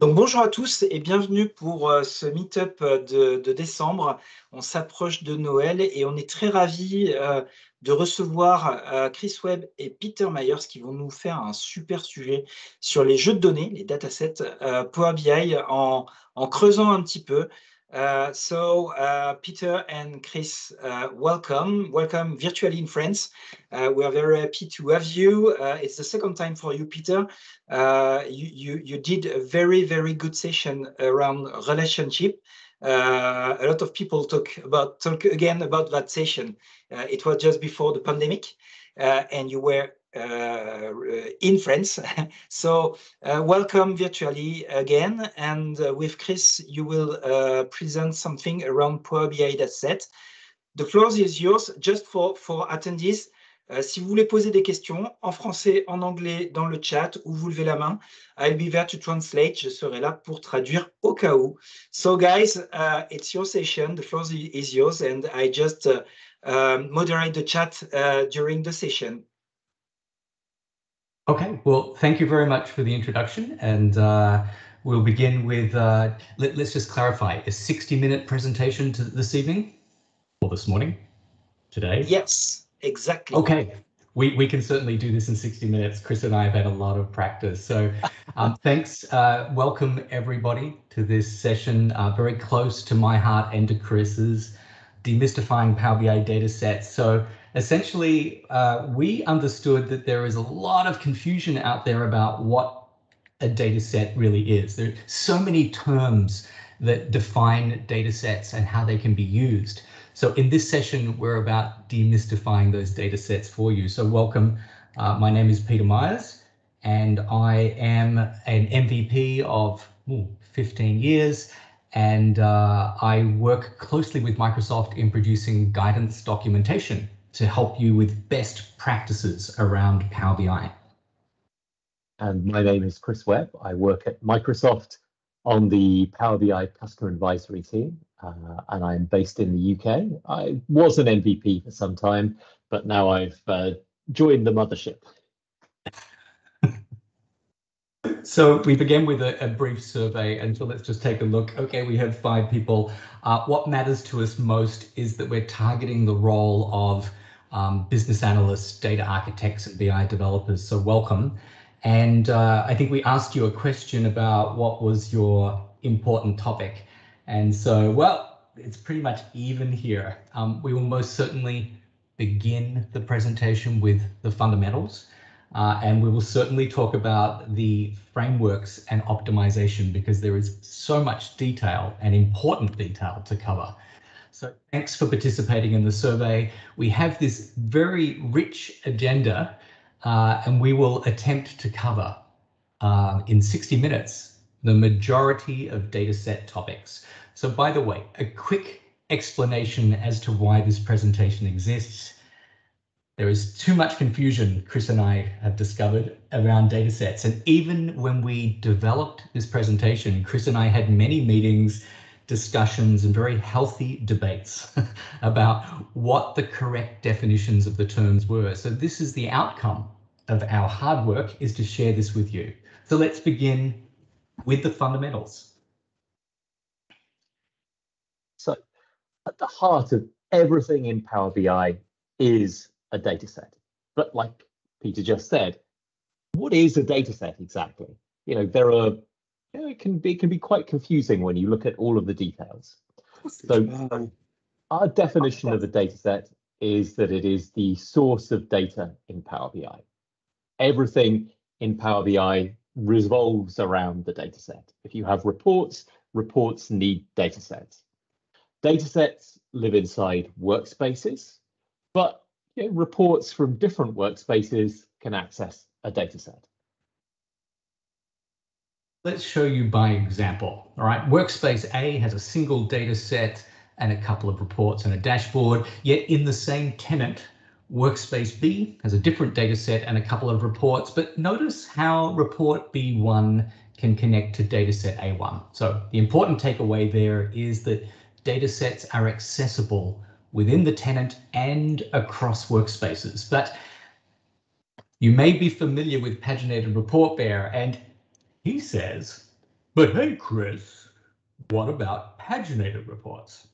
Donc bonjour à tous et bienvenue pour ce Meetup de décembre. On s'approche de Noël et on est très ravis de recevoir Chris Webb et Peter Myers qui vont nous faire un super sujet sur les jeux de données, les datasets Power BI en creusant un petit peu. Peter and Chris, welcome virtually in France. We are very happy to have you. It's the second time for you, Peter. You did a very good session around relationship. A lot of people talk again about that session. It was just before the pandemic, and you were in France. So welcome virtually again. And with Chris, you will present something around Power BI dataset. The floor is yours. Just for attendees. Si vous voulez poser des questions en français, en anglais, dans le chat, ou vous levez la main, I'll be there to translate. Je serai là pour traduire au cas où. So guys, it's your session. The floor is yours, and I just moderate the chat during the session. Okay, well, thank you very much for the introduction, and we'll begin with, let's just clarify, a 60-minute presentation this evening, or this morning, today? Yes. Exactly. Okay, we can certainly do this in 60 minutes. Chris and I have had a lot of practice. So thanks. Welcome everybody to this session, very close to my heart and to Chris's, Demystifying Power BI Datasets. So essentially, we understood that there is a lot of confusion out there about what a dataset really is. There are so many terms that define datasets and how they can be used. So in this session, we're about demystifying those data sets for you. So welcome. My name is Peter Myers, and I am an MVP of 15 years. And I work closely with Microsoft in producing guidance documentation to help you with best practices around Power BI. And my name is Chris Webb. I work at Microsoft on the Power BI customer advisory team. And I'm based in the UK. I was an MVP for some time, but now I've joined the mothership. So we began with a brief survey, and so let's just take a look. Okay, we have 5 people. What matters to us most is that we're targeting the role of business analysts, data architects, and BI developers. So welcome. And I think we asked you a question about what was your important topic. And so, well, it's pretty much even here. We will most certainly begin the presentation with the fundamentals, and we will certainly talk about the frameworks and optimization because there is so much detail and important detail to cover. So thanks for participating in the survey. We have this very rich agenda, and we will attempt to cover in 60 minutes the majority of dataset topics. So by the way, a quick explanation as to why this presentation exists. There is too much confusion, Chris and I have discovered, around datasets. And even when we developed this presentation, Chris and I had many meetings, discussions, and very healthy debates about what the correct definitions of the terms were. So this is the outcome of our hard work, is to share this with you. So let's begin with the fundamentals. So at the heart of everything in Power BI is a dataset. But like Peter just said, what is a dataset exactly? You know, it can be quite confusing when you look at all of the details. So our definition of a dataset is that it is the source of data in Power BI. Everything in Power BI revolves around the dataset. If you have reports, reports need datasets. Datasets live inside workspaces, but reports from different workspaces can access a dataset. Let's show you by example. All right, workspace A has a single data set and a couple of reports and a dashboard, yet in the same tenant, workspace B has a different data set and a couple of reports, but notice how report B1 can connect to dataset A1. So the important takeaway there is that datasets are accessible within the tenant and across workspaces. But you may be familiar with paginated report bearer, and he says But hey, Chris, what about paginated reports?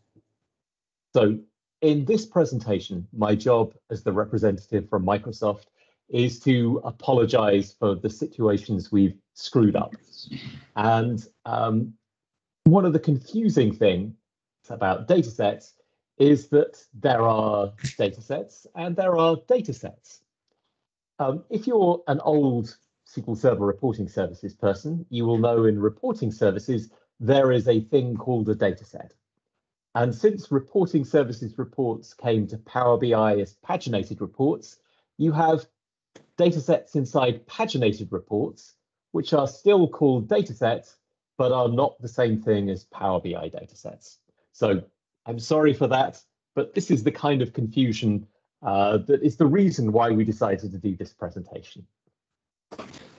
So in this presentation, my job as the representative from Microsoft is to apologize for the situations we've screwed up. And one of the confusing things about datasets is that there are datasets and there are datasets. If you're an old SQL Server reporting services person, you will know in reporting services, there is a thing called a dataset. And since reporting services reports came to Power BI as paginated reports, you have datasets inside paginated reports, which are still called datasets, but are not the same thing as Power BI datasets. So I'm sorry for that, but this is the kind of confusion that is the reason why we decided to do this presentation.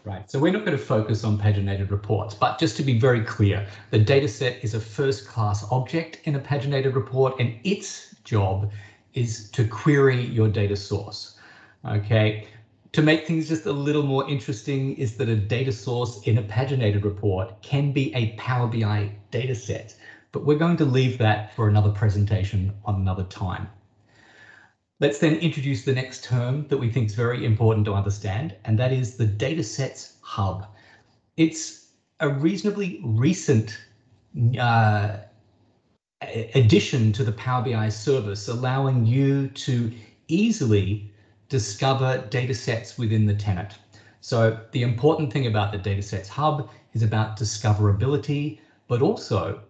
Right, so we're not going to focus on paginated reports, but just to be very clear, the dataset is a first-class object in a paginated report, and its job is to query your data source. Okay, to make things just a little more interesting is that a data source in a paginated report can be a Power BI dataset, but we're going to leave that for another presentation on another time. Let's then introduce the next term that we think is very important to understand, and that is the Datasets Hub. It's a reasonably recent addition to the Power BI service, allowing you to easily discover datasets within the tenant. So the important thing about the Datasets Hub is about discoverability, but also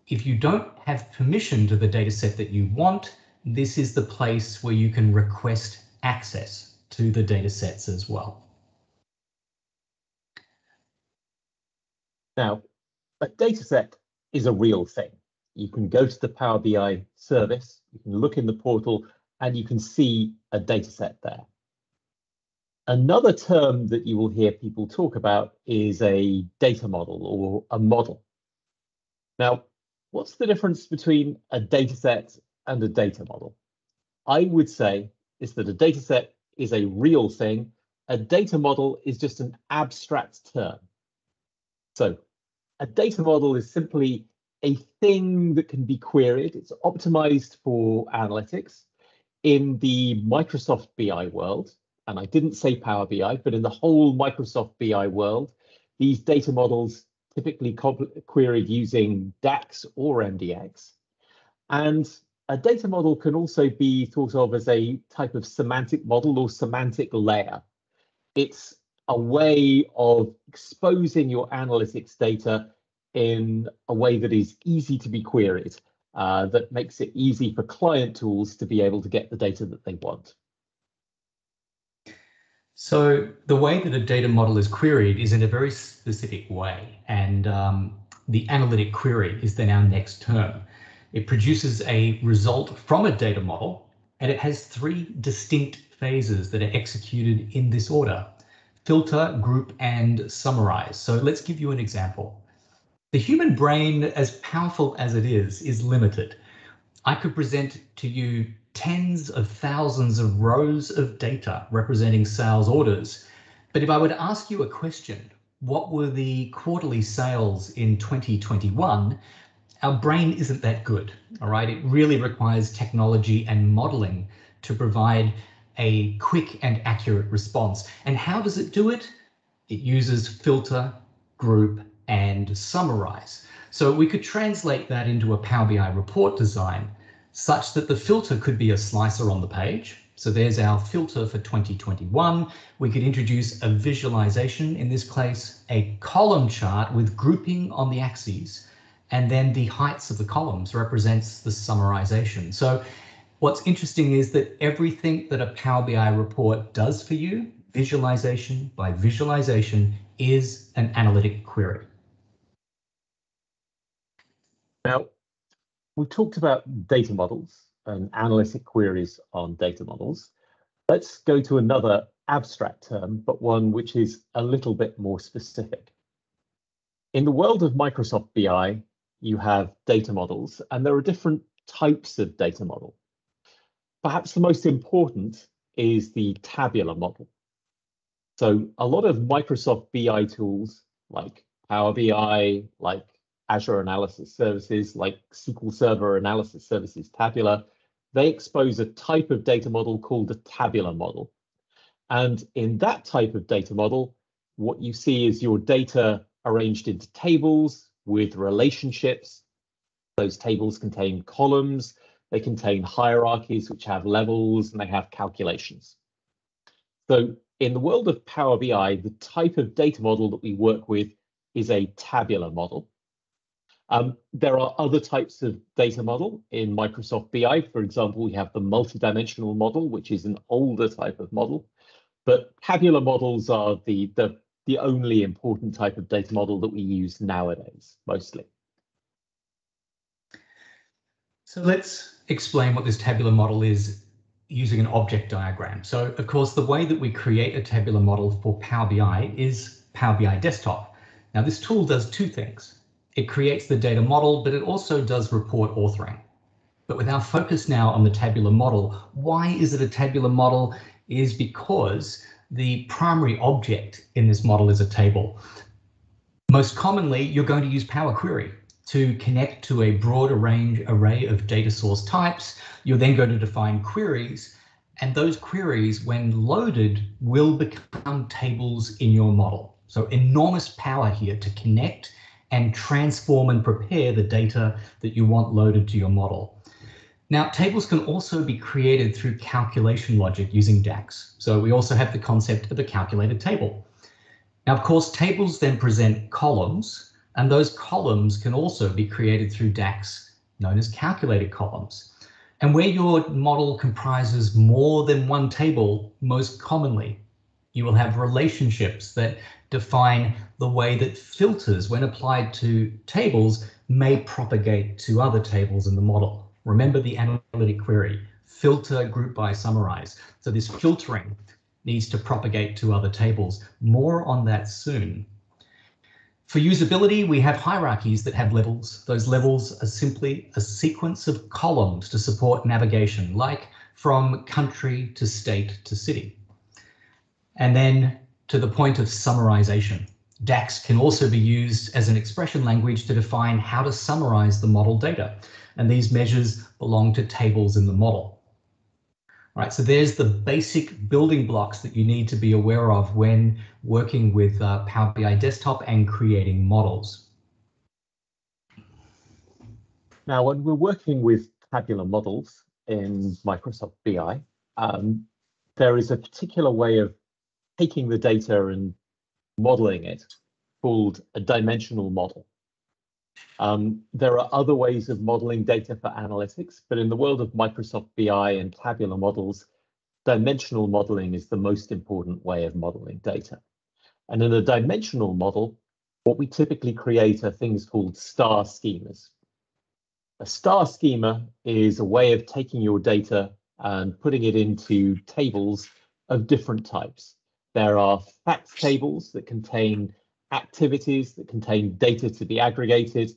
if you don't have permission to the dataset that you want, this is the place where you can request access to the datasets as well. Now, a dataset is a real thing. You can go to the Power BI service, you can look in the portal, and you can see a dataset there. Another term that you will hear people talk about is a data model or a model. Now, what's the difference between a dataset and a data model? I would say is that a dataset is a real thing. A data model is just an abstract term. So a data model is simply a thing that can be queried. It's optimized for analytics in the Microsoft BI world. And I didn't say Power BI, but in the whole Microsoft BI world, these data models typically queried using DAX or MDX. And a data model can also be thought of as a type of semantic model or semantic layer. It's a way of exposing your analytics data in a way that is easy to be queried, that makes it easy for client tools to be able to get the data that they want. So the way that a data model is queried is in a very specific way, and the analytic query is then our next term. It produces a result from a data model, and it has three distinct phases that are executed in this order: filter, group, and summarize. So let's give you an example. The human brain, as powerful as it is limited. I could present to you tens of thousands of rows of data representing sales orders. But if I were to ask you a question, what were the quarterly sales in 2021? Our brain isn't that good, all right? It really requires technology and modeling to provide a quick and accurate response. And how does it do it? It uses filter, group, and summarize. So we could translate that into a Power BI report design such that the filter could be a slicer on the page. So there's our filter for 2021. We could introduce a visualization, in this case, a column chart with grouping on the axes, and then the heights of the columns represents the summarization. So what's interesting is that everything that a Power BI report does for you, visualization by visualization, is an analytic query. Now, we talked about data models and analytic queries on data models. Let's go to another abstract term, but one which is a little bit more specific. In the world of Microsoft BI, you have data models, and there are different types of data model. Perhaps the most important is the tabular model. So a lot of Microsoft BI tools like Power BI, like Azure Analysis Services, like SQL Server Analysis Services, Tabular, they expose a type of data model called a tabular model. And in that type of data model, what you see is your data arranged into tables with relationships. Those tables contain columns, they contain hierarchies which have levels, and they have calculations. So in the world of Power BI, the type of data model that we work with is a tabular model. There are other types of data model in Microsoft BI. For example, we have the multidimensional model, which is an older type of model. But tabular models are the only important type of data model that we use nowadays, mostly. So let's explain what this tabular model is using an object diagram. So of course, the way that we create a tabular model for Power BI is Power BI Desktop. Now this tool does two things. It creates the data model, but it also does report authoring. But with our focus now on the tabular model, why is it a tabular model? Is because the primary object in this model is a table. Most commonly, you're going to use Power Query to connect to a broad array of data source types. You're then going to define queries, and those queries, when loaded, will become tables in your model. So enormous power here to connect and transform and prepare the data that you want loaded to your model. Now, tables can also be created through calculation logic using DAX. So we also have the concept of a calculated table. Now, of course, tables then present columns, and those columns can also be created through DAX, known as calculated columns. And where your model comprises more than one table, most commonly, you will have relationships that define the way that filters, when applied to tables, may propagate to other tables in the model. Remember the analytic query, filter, group by, summarize. So this filtering needs to propagate to other tables. More on that soon. For usability, we have hierarchies that have levels. Those levels are simply a sequence of columns to support navigation, like from country to state to city. And then to the point of summarization. DAX can also be used as an expression language to define how to summarize the model data. And these measures belong to tables in the model. All right, so there's the basic building blocks that you need to be aware of when working with Power BI Desktop and creating models. Now, when we're working with tabular models in Microsoft BI, there is a particular way of taking the data and modeling it called a dimensional model. There are other ways of modeling data for analytics, but in the world of Microsoft BI and tabular models, dimensional modeling is the most important way of modeling data. And in a dimensional model, what we typically create are things called star schemas. A star schema is a way of taking your data and putting it into tables of different types. There are facts tables that contain activities, that contain data to be aggregated.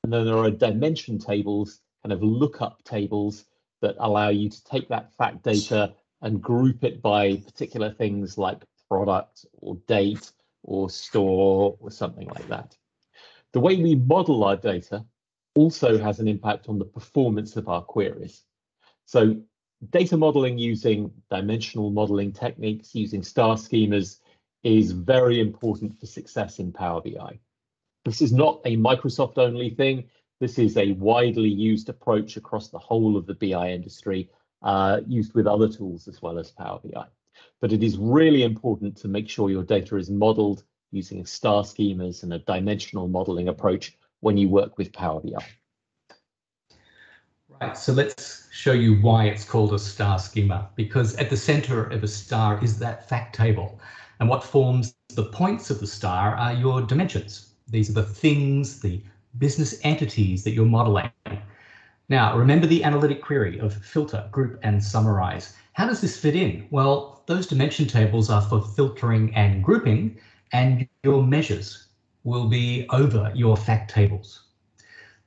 And then there are dimension tables, kind of lookup tables, that allow you to take that fact data and group it by particular things like product or date or store or something like that. The way we model our data also has an impact on the performance of our queries. So data modeling using dimensional modeling techniques, using star schemas, is very important for success in Power BI. This is not a Microsoft-only thing. This is a widely used approach across the whole of the BI industry, used with other tools as well as Power BI. But it is really important to make sure your data is modeled using star schemas and a dimensional modeling approach when you work with Power BI. Right, so let's show you why it's called a star schema, because at the center of a star is that fact table. And what forms the points of the star are your dimensions. These are the things, the business entities that you're modeling. Now, remember the analytic query of filter, group, and summarize. How does this fit in? Well, those dimension tables are for filtering and grouping, and your measures will be over your fact tables.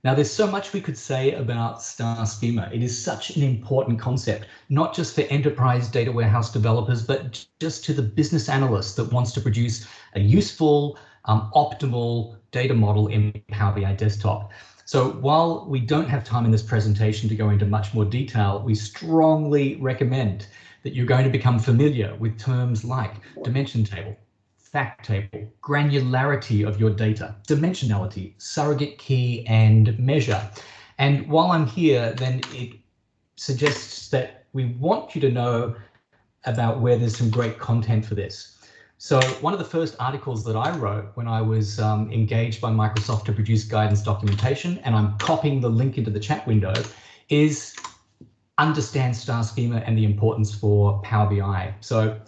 Now, there's so much we could say about star schema. It is such an important concept, not just for enterprise data warehouse developers, but just to the business analyst that wants to produce a useful optimal data model in Power BI Desktop. So while we don't have time in this presentation to go into much more detail, we strongly recommend that you're going to become familiar with terms like dimension table, fact table, granularity of your data, dimensionality, surrogate key, and measure. And while I'm here, then it suggests that we want you to know about where there's some great content for this. So one of the first articles that I wrote when I was engaged by Microsoft to produce guidance documentation, and I'm copying the link into the chat window, is understand star schema and the importance for Power BI. So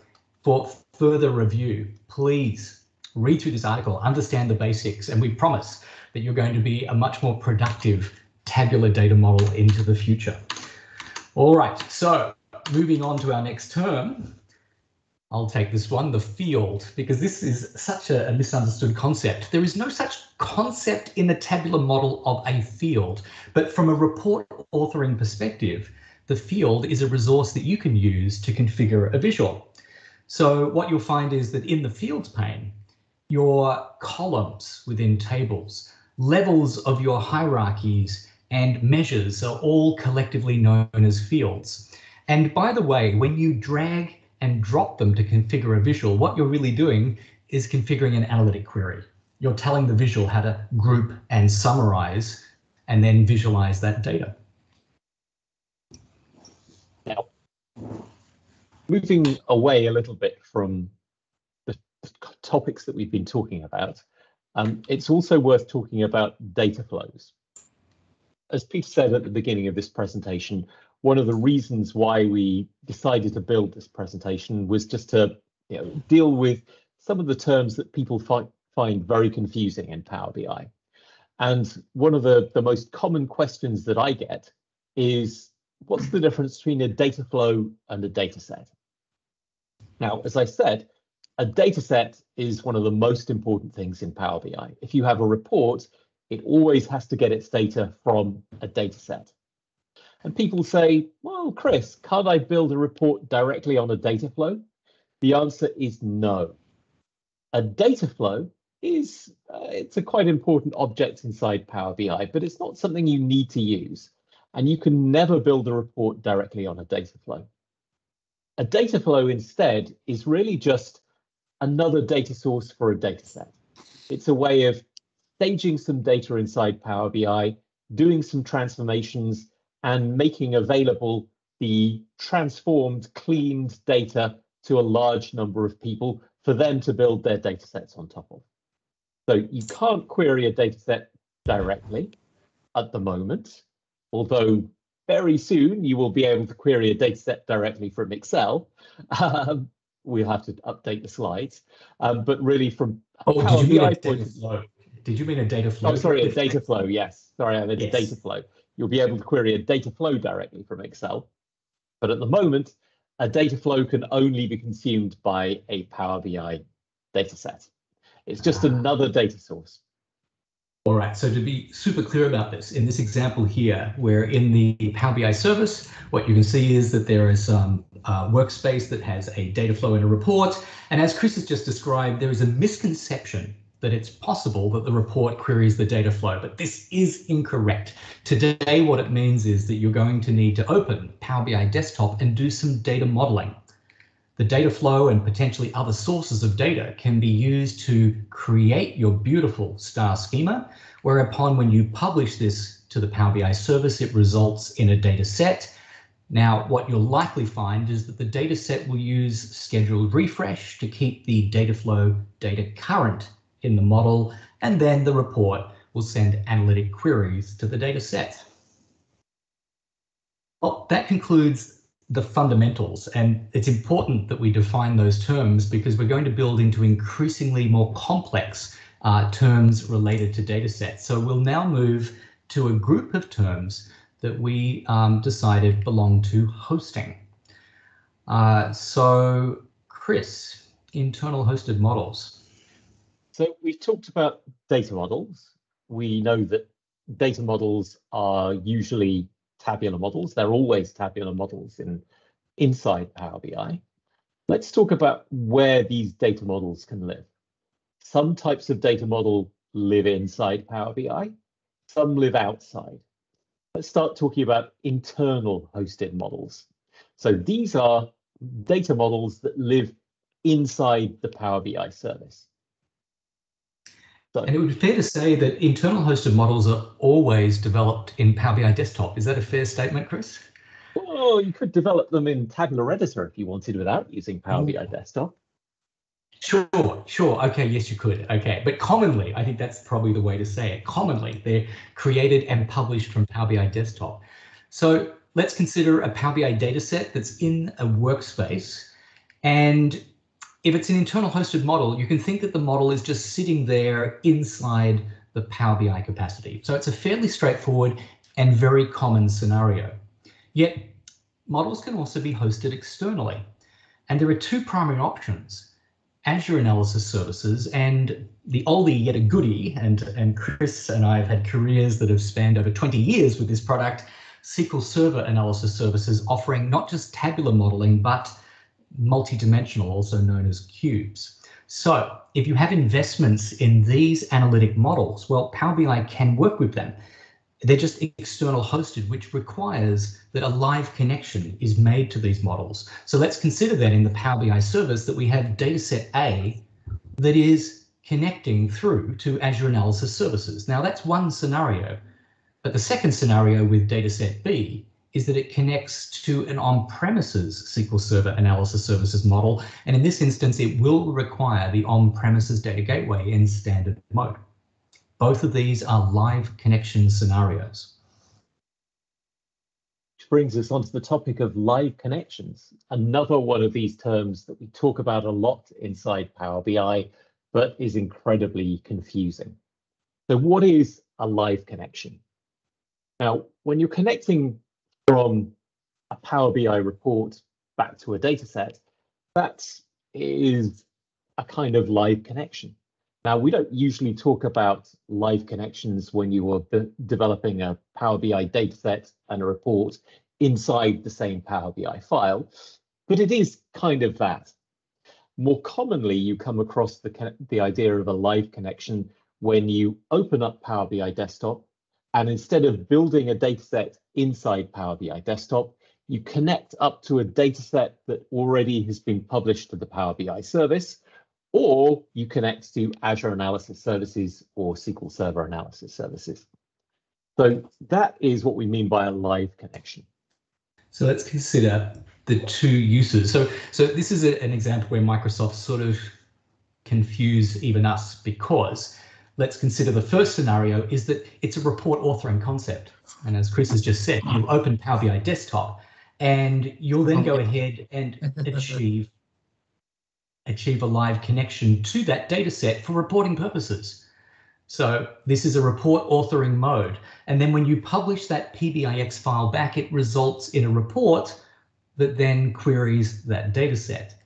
for further review, please read through this article, understand the basics, and we promise that you're going to be a much more productive tabular data model into the future. All right, so moving on to our next term, I'll take this one, the field, because this is such a misunderstood concept. There is no such concept in the tabular model of a field, but from a report authoring perspective, the field is a resource that you can use to configure a visual. So what you'll find is that in the fields pane, your columns within tables, levels of your hierarchies, and measures are all collectively known as fields. And by the way, when you drag and drop them to configure a visual, what you're really doing is configuring an analytic query. You're telling the visual how to group and summarize and then visualize that data. Now, moving away a little bit from the topics that we've been talking about, it's also worth talking about data flows. As Peter said at the beginning of this presentation, one of the reasons why we decided to build this presentation was just to deal with some of the terms that people find very confusing in Power BI. And one of the most common questions that I get is, what's the difference between a data flow and a data set? Now, as I said, a data set is one of the most important things in Power BI. If you have a report, it always has to get its data from a data set. And people say, well, Chris, can't I build a report directly on a data flow? The answer is no. A data flow is it's a quite important object inside Power BI, but it's not something you need to use. And you can never build a report directly on a data flow. A data flow instead is really just another data source for a data set. It's a way of staging some data inside Power BI, doing some transformations, and making available the transformed, cleaned data to a large number of people for them to build their data sets on top of. So you can't query a data set directly at the moment, although very soon you will be able to query a data set directly from Excel. We'll have to update the slides, but really from a Power BI point of view. Did you mean a data flow? Oh, sorry, a data flow, yes. Sorry, I meant a data flow. You'll be able to query a data flow directly from Excel. But at the moment, a data flow can only be consumed by a Power BI data set. It's just another data source. All right, so to be super clear about this, in this example here, we're in the Power BI service. What you can see is that there is some workspace that has a data flow in a report. And as Chris has just described, there is a misconception that it's possible that the report queries the data flow, but this is incorrect. Today, what it means is that you're going to need to open Power BI Desktop and do some data modeling. The data flow and potentially other sources of data can be used to create your beautiful star schema, whereupon when you publish this to the Power BI service, it results in a data set. Now, what you'll likely find is that the data set will use scheduled refresh to keep the data flow data current in the model, and then the report will send analytic queries to the data set. Well, that concludes the fundamentals, and it's important that we define those terms because we're going to build into increasingly more complex terms related to data sets. So we'll now move to a group of terms that we decided belong to hosting. So Chris, internal hosted models. So we've talked about data models. We know that data models are usually tabular models. They're always tabular models inside Power BI. Let's talk about where these data models can live. Some types of data model live inside Power BI, some live outside. Let's start talking about internal hosted models. So these are data models that live inside the Power BI service. So, and it would be fair to say that internal hosted models are always developed in Power BI Desktop. Is that a fair statement, Chris? well, you could develop them in Tabular Editor if you wanted without using Power BI Desktop. Sure. Okay, yes, you could. Okay, but commonly, I think that's probably the way to say it. Commonly, they're created and published from Power BI Desktop. So let's consider a Power BI dataset that's in a workspace. And if it's an internal hosted model, you can think that the model is just sitting there inside the Power BI capacity. So it's a fairly straightforward and very common scenario. Yet models can also be hosted externally. And there are two primary options: Azure Analysis Services and the oldie yet a goodie, and Chris and I have had careers that have spanned over 20 years with this product, SQL Server Analysis Services, offering not just tabular modeling, but multidimensional, also known as cubes. So if you have investments in these analytic models, well, Power BI can work with them. They're just external hosted, which requires that a live connection is made to these models. So let's consider that in the Power BI service that we have dataset A that is connecting through to Azure Analysis Services. Now that's one scenario, but the second scenario with dataset B is that it connects to an on-premises SQL Server Analysis Services model. And in this instance, it will require the on-premises data gateway in standard mode. Both of these are live connection scenarios. Which brings us onto the topic of live connections, another one of these terms that we talk about a lot inside Power BI, but is incredibly confusing. So what is a live connection? Now, when you're connecting from a Power BI report back to a data set, that is a kind of live connection. Now, we don't usually talk about live connections when you are developing a Power BI dataset and a report inside the same Power BI file, but it is kind of that. More commonly, you come across the idea of a live connection when you open up Power BI Desktop, and instead of building a dataset inside Power BI Desktop, you connect up to a dataset that already has been published to the Power BI service, or you connect to Azure Analysis Services or SQL Server Analysis Services. So that is what we mean by a live connection. So let's consider the two uses. So this is an example where Microsoft sort of confuse even us, because let's consider the first scenario is that it's a report authoring concept. And as Chris has just said, you open Power BI Desktop and you'll then go ahead and achieve a live connection to that data set for reporting purposes. So this is a report authoring mode. And then when you publish that PBIX file back, it results in a report that then queries that data set.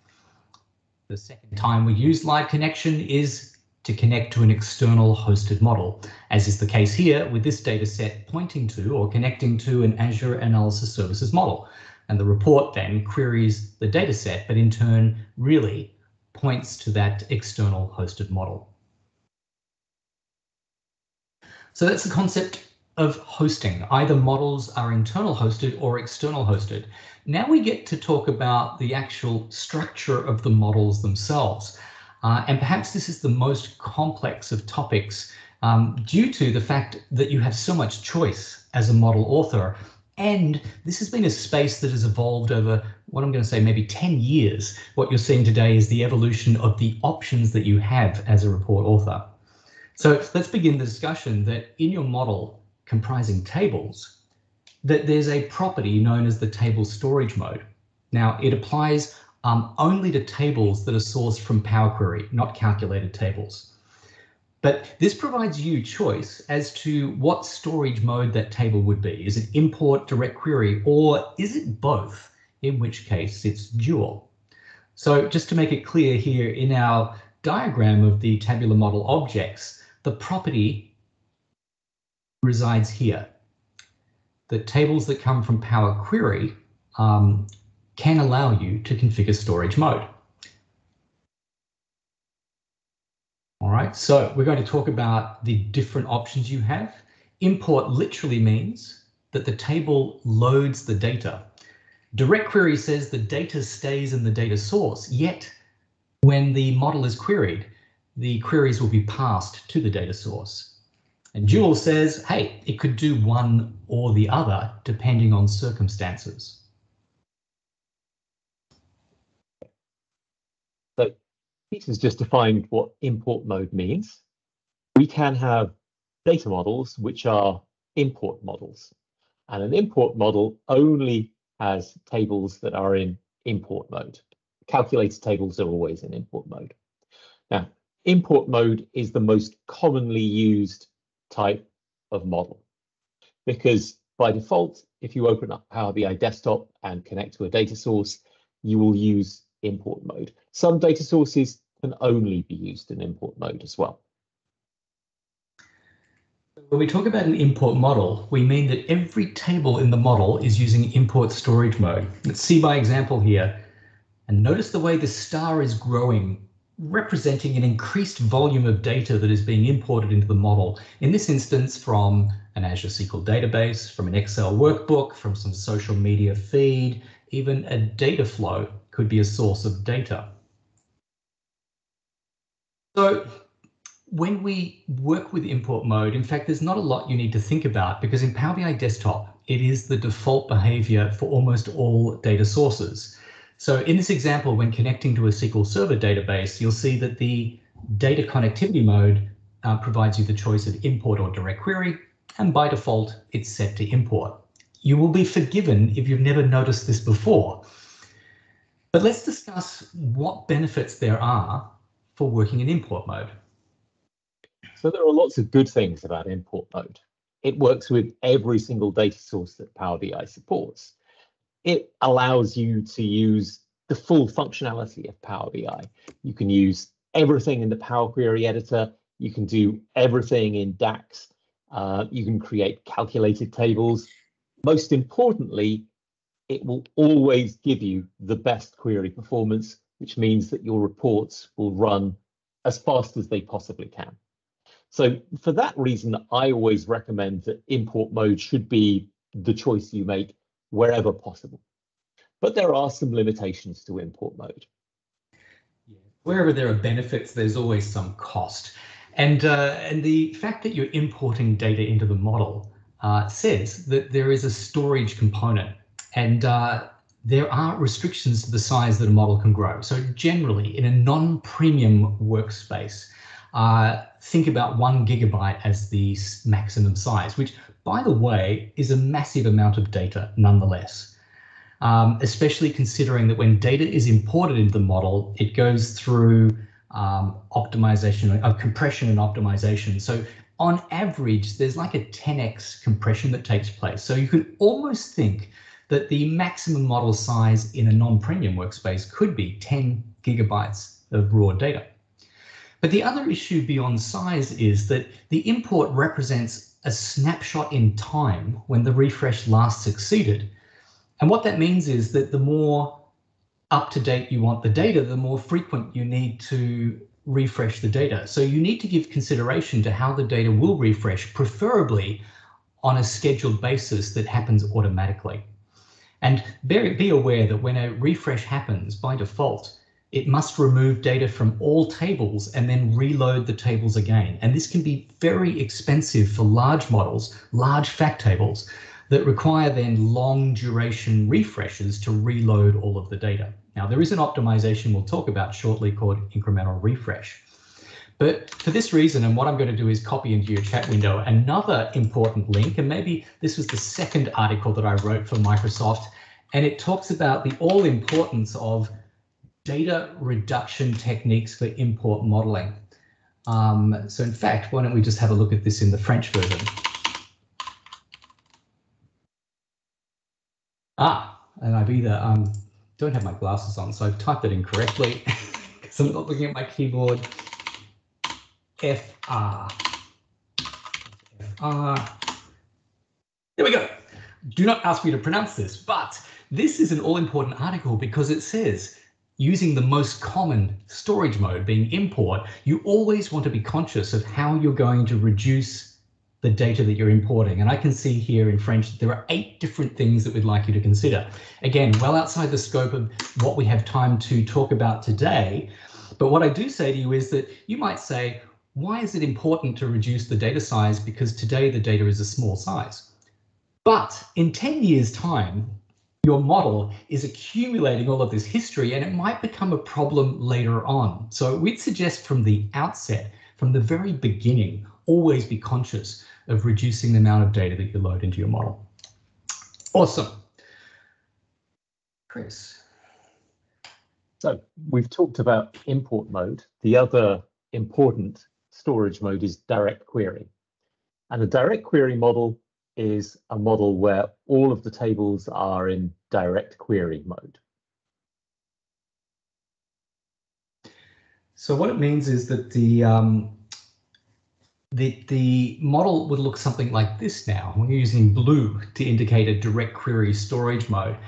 The second time we use live connection is to connect to an external hosted model, as is the case here with this data set pointing to or connecting to an Azure Analysis Services model. And the report then queries the data set, but in turn really points to that external hosted model. So that's the concept of hosting. Either models are internal hosted or external hosted. Now we get to talk about the actual structure of the models themselves. And perhaps this is the most complex of topics due to the fact that you have so much choice as a model author. And this has been a space that has evolved over what I'm going to say maybe 10 years. What you're seeing today is the evolution of the options that you have as a report author. So let's begin the discussion that in your model comprising tables, that there's a property known as the table storage mode. Now it applies only to tables that are sourced from Power Query, not calculated tables. But this provides you choice as to what storage mode that table would be. Is it import, direct query, or is it both? In which case it's dual. So just to make it clear here in our diagram of the tabular model objects, the property resides here. The tables that come from Power Query can allow you to configure storage mode. All right, so we're going to talk about the different options you have. Import literally means that the table loads the data. DirectQuery says the data stays in the data source, yet when the model is queried, the queries will be passed to the data source. And Dual says, hey, it could do one or the other depending on circumstances. So Peter's just defined what import mode means. We can have data models which are import models, and an import model only has tables that are in import mode. Calculated tables are always in import mode. Now, import mode is the most commonly used type of model because by default, if you open up Power BI Desktop and connect to a data source, you will use import mode. Some data sources can only be used in import mode as well. When we talk about an import model, we mean that every table in the model is using import storage mode. Let's see by example here. And notice the way the star is growing, representing an increased volume of data that is being imported into the model. In this instance, from an Azure SQL database, from an Excel workbook, from some social media feed, even a data flow could be a source of data. So when we work with import mode, in fact, there's not a lot you need to think about because in Power BI Desktop, it is the default behavior for almost all data sources. So in this example, when connecting to a SQL Server database, you'll see that the data connectivity mode provides you the choice of import or direct query, and by default, it's set to import. You will be forgiven if you've never noticed this before. But let's discuss what benefits there are for working in import mode. So there are lots of good things about import mode. It works with every single data source that Power BI supports. It allows you to use the full functionality of Power BI. You can use everything in the Power Query editor. You can do everything in DAX. You can create calculated tables. Most importantly, it will always give you the best query performance, which means that your reports will run as fast as they possibly can. So for that reason, I always recommend that import mode should be the choice you make wherever possible. But there are some limitations to import mode. Wherever there are benefits, there's always some cost. And the fact that you're importing data into the model says that there is a storage component, and there are restrictions to the size that a model can grow. So generally, in a non-premium workspace, think about 1 GB as the maximum size, which, by the way, is a massive amount of data nonetheless. Especially considering that when data is imported into the model, it goes through optimization, compression and optimization. So on average, there's like a 10x compression that takes place. So you could almost think that the maximum model size in a non-premium workspace could be 10 GB of raw data. But the other issue beyond size is that the import represents a snapshot in time when the refresh last succeeded. And what that means is that the more up-to-date you want the data, the more frequent you need to refresh the data. So you need to give consideration to how the data will refresh, preferably on a scheduled basis that happens automatically. And be aware that when a refresh happens, by default, it must remove data from all tables and then reload the tables again. And this can be very expensive for large models, large fact tables, that require then long duration refreshes to reload all of the data. Now, there is an optimization we'll talk about shortly called incremental refresh. But for this reason, and what I'm going to do is copy into your chat window another important link, and maybe this was the second article that I wrote for Microsoft, and it talks about the all importance of data reduction techniques for import modeling. So in fact, why don't we just have a look at this in the French version? And I've either don't have my glasses on, so I've typed it incorrectly because I'm not looking at my keyboard. FR. There we go. Do not ask me to pronounce this, but this is an all-important article because it says using the most common storage mode being import, you always want to be conscious of how you're going to reduce the data that you're importing. And I can see here in French that there are 8 different things that we'd like you to consider. Again, well outside the scope of what we have time to talk about today. But what I do say to you is that you might say, why is it important to reduce the data size? Because today the data is a small size. But in 10 years' time, your model is accumulating all of this history and it might become a problem later on. So we'd suggest from the outset, from the very beginning, always be conscious of reducing the amount of data that you load into your model. Awesome. Chris. So we've talked about import mode. The other important storage mode is DirectQuery. And a DirectQuery model is a model where all of the tables are in DirectQuery mode. So what it means is that the model would look something like this now. We're using blue to indicate a DirectQuery storage mode.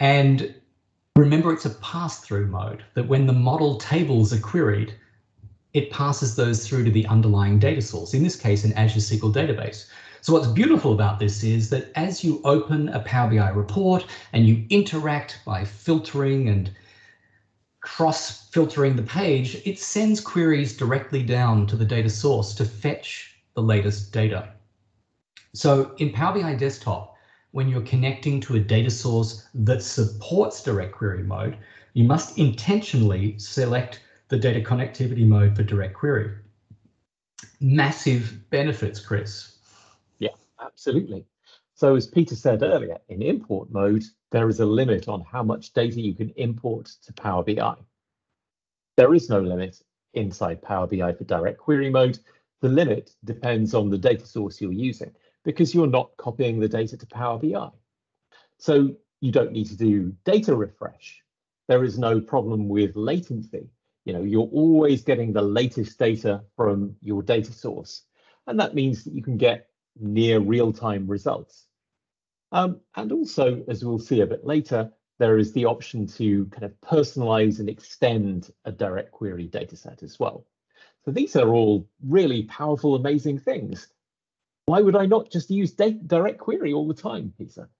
And remember, it's a pass-through mode, that when the model tables are queried, it passes those through to the underlying data source, in this case, an Azure SQL database. So what's beautiful about this is that as you open a Power BI report and you interact by filtering and cross-filtering the page, it sends queries directly down to the data source to fetch the latest data. So in Power BI Desktop, when you're connecting to a data source that supports DirectQuery mode, you must intentionally select the data connectivity mode for DirectQuery. Massive benefits, Chris. Yeah, absolutely. So as Peter said earlier, in import mode, there is a limit on how much data you can import to Power BI. There is no limit inside Power BI for DirectQuery mode. The limit depends on the data source you're using, because you're not copying the data to Power BI. So you don't need to do data refresh. There is no problem with latency. You're always getting the latest data from your data source. And that means that you can get near real-time results. And also, as we'll see a bit later, there is the option to kind of personalize and extend a DirectQuery dataset as well. So these are all really powerful, amazing things. Why would I not just use DirectQuery all the time, Peter?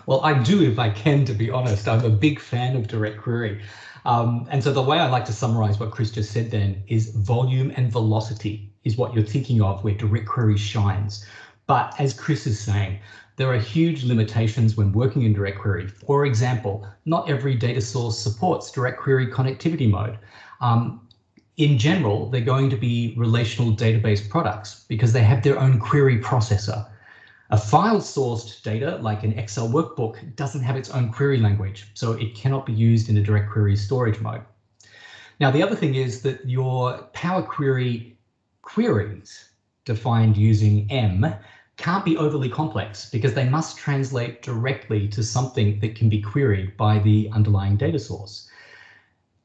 Well, I do if I can, to be honest. I'm a big fan of DirectQuery. And so the way I like to summarize what Chris just said then is volume and velocity is what you're thinking of where DirectQuery shines. But as Chris is saying, there are huge limitations when working in DirectQuery. For example, not every data source supports DirectQuery connectivity mode. In general, they're going to be relational database products because they have their own query processor. A file-sourced data, like an Excel workbook, doesn't have its own query language, so it cannot be used in a DirectQuery storage mode. Now, the other thing is that your Power Query queries defined using M can't be overly complex because they must translate directly to something that can be queried by the underlying data source.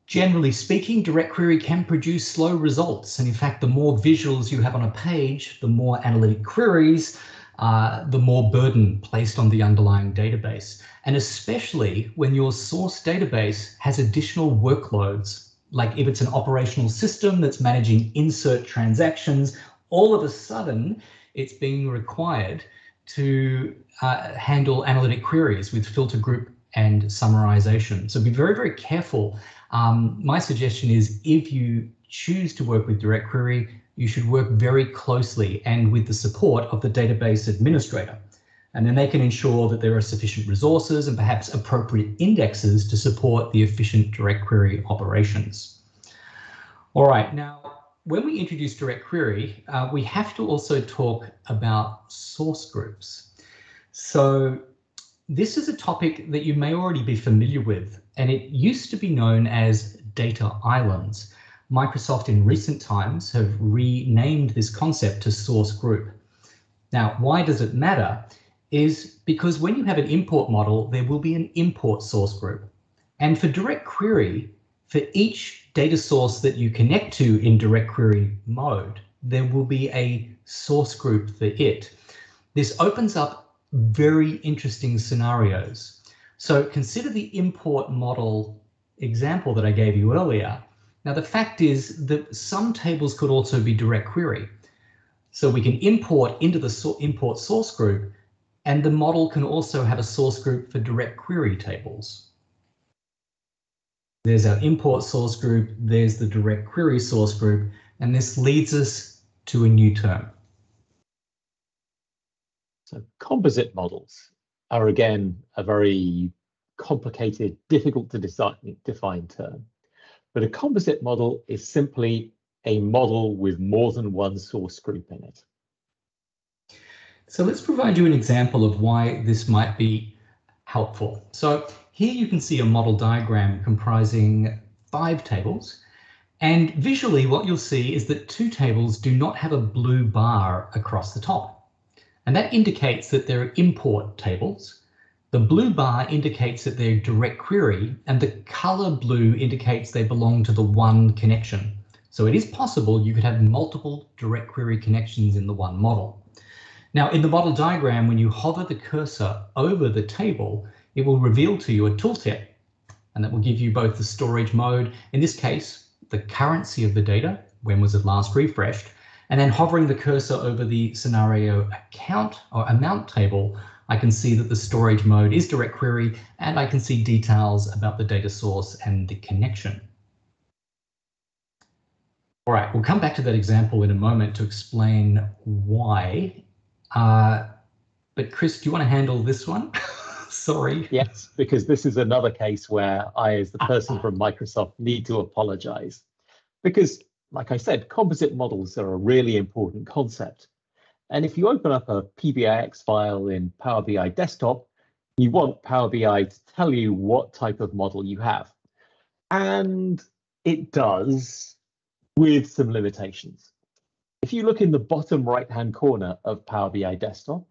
Generally speaking, DirectQuery can produce slow results. And in fact, the more visuals you have on a page, the more analytic queries, the more burden placed on the underlying database. And especially when your source database has additional workloads, like if it's an operational system that's managing insert transactions, all of a sudden it's being required to handle analytic queries with filter group and summarization. So be very, very careful. My suggestion is if you choose to work with DirectQuery, you should work very closely and with the support of the database administrator. And then they can ensure that there are sufficient resources and perhaps appropriate indexes to support the efficient DirectQuery operations. All right, now, when we introduce DirectQuery, we have to also talk about source groups. So this is a topic that you may already be familiar with, and it used to be known as data islands. Microsoft in recent times have renamed this concept to source group. Now, why does it matter? Is because when you have an import model, there will be an import source group. And for DirectQuery, for each data source that you connect to in DirectQuery mode, there will be a source group for it. This opens up very interesting scenarios. So consider the import model example that I gave you earlier. Now, the fact is that some tables could also be direct query. So we can import into the import source group, and the model can also have a source group for direct query tables. There's our import source group, there's the direct query source group, and this leads us to a new term. So composite models are again a very complicated, difficult to define term. But a composite model is simply a model with more than one source group in it. So let's provide you an example of why this might be helpful. So here you can see a model diagram comprising 5 tables. And visually what you'll see is that 2 tables do not have a blue bar across the top. And that indicates that they're import tables. The blue bar indicates that they're direct query, and the color blue indicates they belong to the one connection. So it is possible you could have multiple direct query connections in the one model. Now, in the model diagram, when you hover the cursor over the table, it will reveal to you a tooltip, and that will give you both the storage mode, in this case, the currency of the data, when was it last refreshed, and then hovering the cursor over the scenario account or amount table, I can see that the storage mode is direct query, and I can see details about the data source and the connection. All right, we'll come back to that example in a moment to explain why. But Chris, do you want to handle this one? Sorry. Yes, because this is another case where I, as the person from Microsoft, need to apologize. Because, like I said, composite models are a really important concept. And if you open up a PBIX file in Power BI Desktop, you want Power BI to tell you what type of model you have. And it does, with some limitations. If you look in the bottom right-hand corner of Power BI Desktop,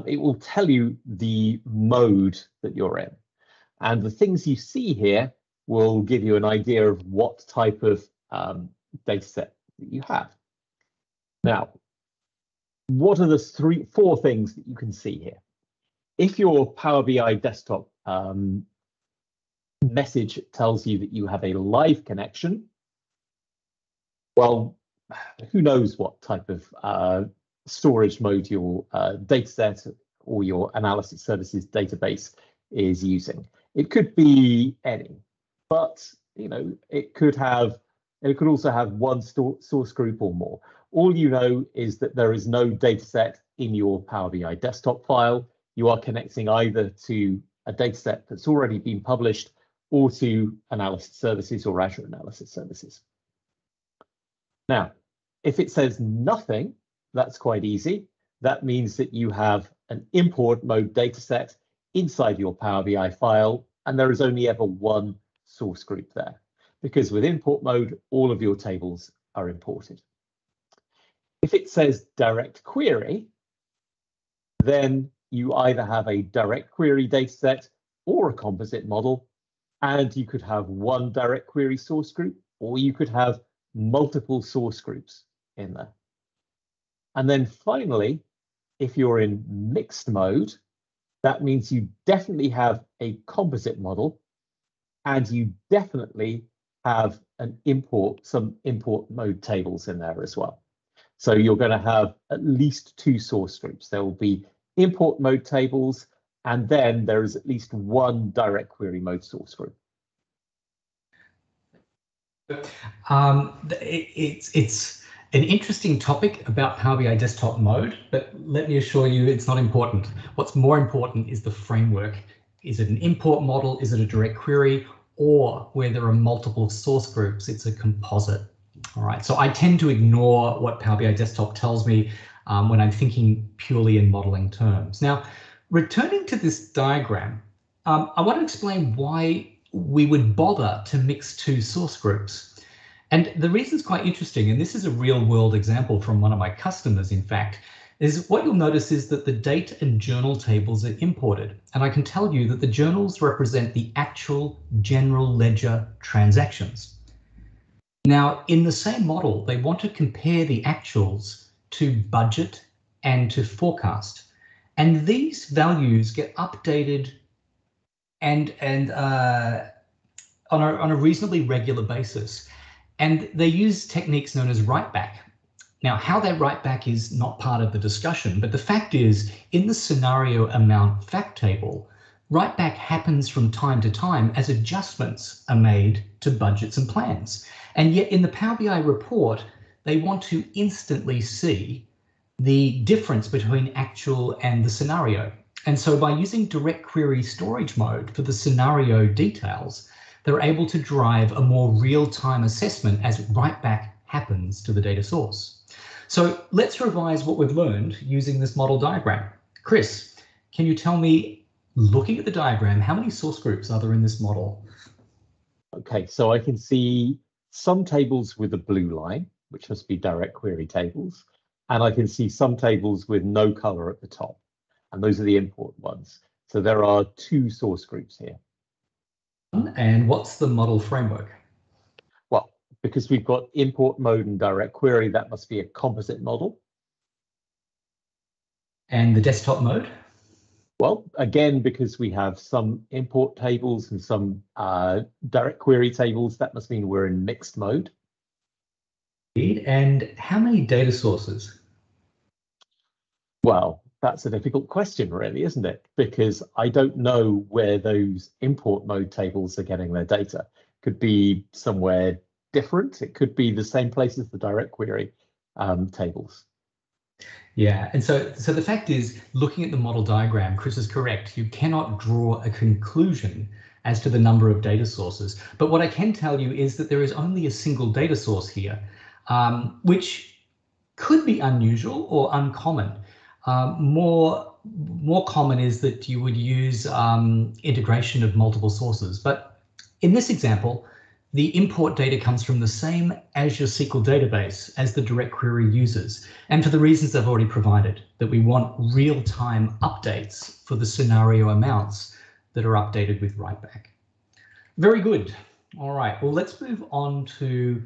it will tell you the mode that you're in. And the things you see here will give you an idea of what type of data set that you have. Now, what are the 4 things that you can see here? If your Power BI Desktop message tells you that you have a live connection, well, who knows what type of storage mode your dataset or your analysis services database is using. It could be any, but it could also have one source group or more. All you know is that there is no dataset in your Power BI Desktop file. You are connecting either to a dataset that's already been published or to analysis services or Azure analysis services. Now, if it says nothing, that's quite easy. That means that you have an import mode dataset inside your Power BI file, and there is only ever one source group there, because with import mode, all of your tables are imported. If it says direct query, then you either have a direct query dataset or a composite model, and you could have one direct query source group, or you could have multiple source groups in there. And then finally, if you're in mixed mode, that means you definitely have a composite model, and you definitely have some import mode tables in there as well. So you're going to have at least 2 source groups. There will be import mode tables, and then there is at least one direct query mode source group. It's an interesting topic about Power BI Desktop mode, but let me assure you it's not important. What's more important is the framework. Is it an import model? Is it a direct query? Or where there are multiple source groups, it's a composite. All right, so I tend to ignore what Power BI Desktop tells me when I'm thinking purely in modeling terms. Now, returning to this diagram, I want to explain why we would bother to mix 2 source groups. And the reason is quite interesting, and this is a real world example from one of my customers, in fact, is what you'll notice is that the date and journal tables are imported. And I can tell you that the journals represent the actual general ledger transactions. Now, in the same model, they want to compare the actuals to budget and to forecast. And these values get updated and on a reasonably regular basis. And they use techniques known as write-back. Now, how they write back is not part of the discussion, but the fact is, in the scenario amount fact table, write-back happens from time to time as adjustments are made to budgets and plans. And yet in the Power BI report, they want to instantly see the difference between actual and the scenario. And so by using direct query storage mode for the scenario details, they're able to drive a more real-time assessment as write-back happens to the data source. So let's revise what we've learned using this model diagram. Chris, can you tell me, looking at the diagram, how many source groups are there in this model? Okay, so I can see some tables with a blue line, which must be direct query tables, and I can see some tables with no color at the top, and those are the import ones. So there are 2 source groups here. And what's the model framework? Well, because we've got import mode and direct query, that must be a composite model. And the desktop mode? Well, again, because we have some import tables and some direct query tables, that must mean we're in mixed mode. And how many data sources? Well, that's a difficult question, really, isn't it? Because I don't know where those import mode tables are getting their data. Could be somewhere different. It could be the same place as the direct query tables. Yeah, and so the fact is, looking at the model diagram, Chris is correct. You cannot draw a conclusion as to the number of data sources. But what I can tell you is that there is only a single data source here, which could be unusual or uncommon. More common is that you would use integration of multiple sources. But in this example, the import data comes from the same Azure SQL database as the direct query uses. And for the reasons I've already provided, that we want real-time updates for the scenario amounts that are updated with write-back. Very good. All right, well, let's move on to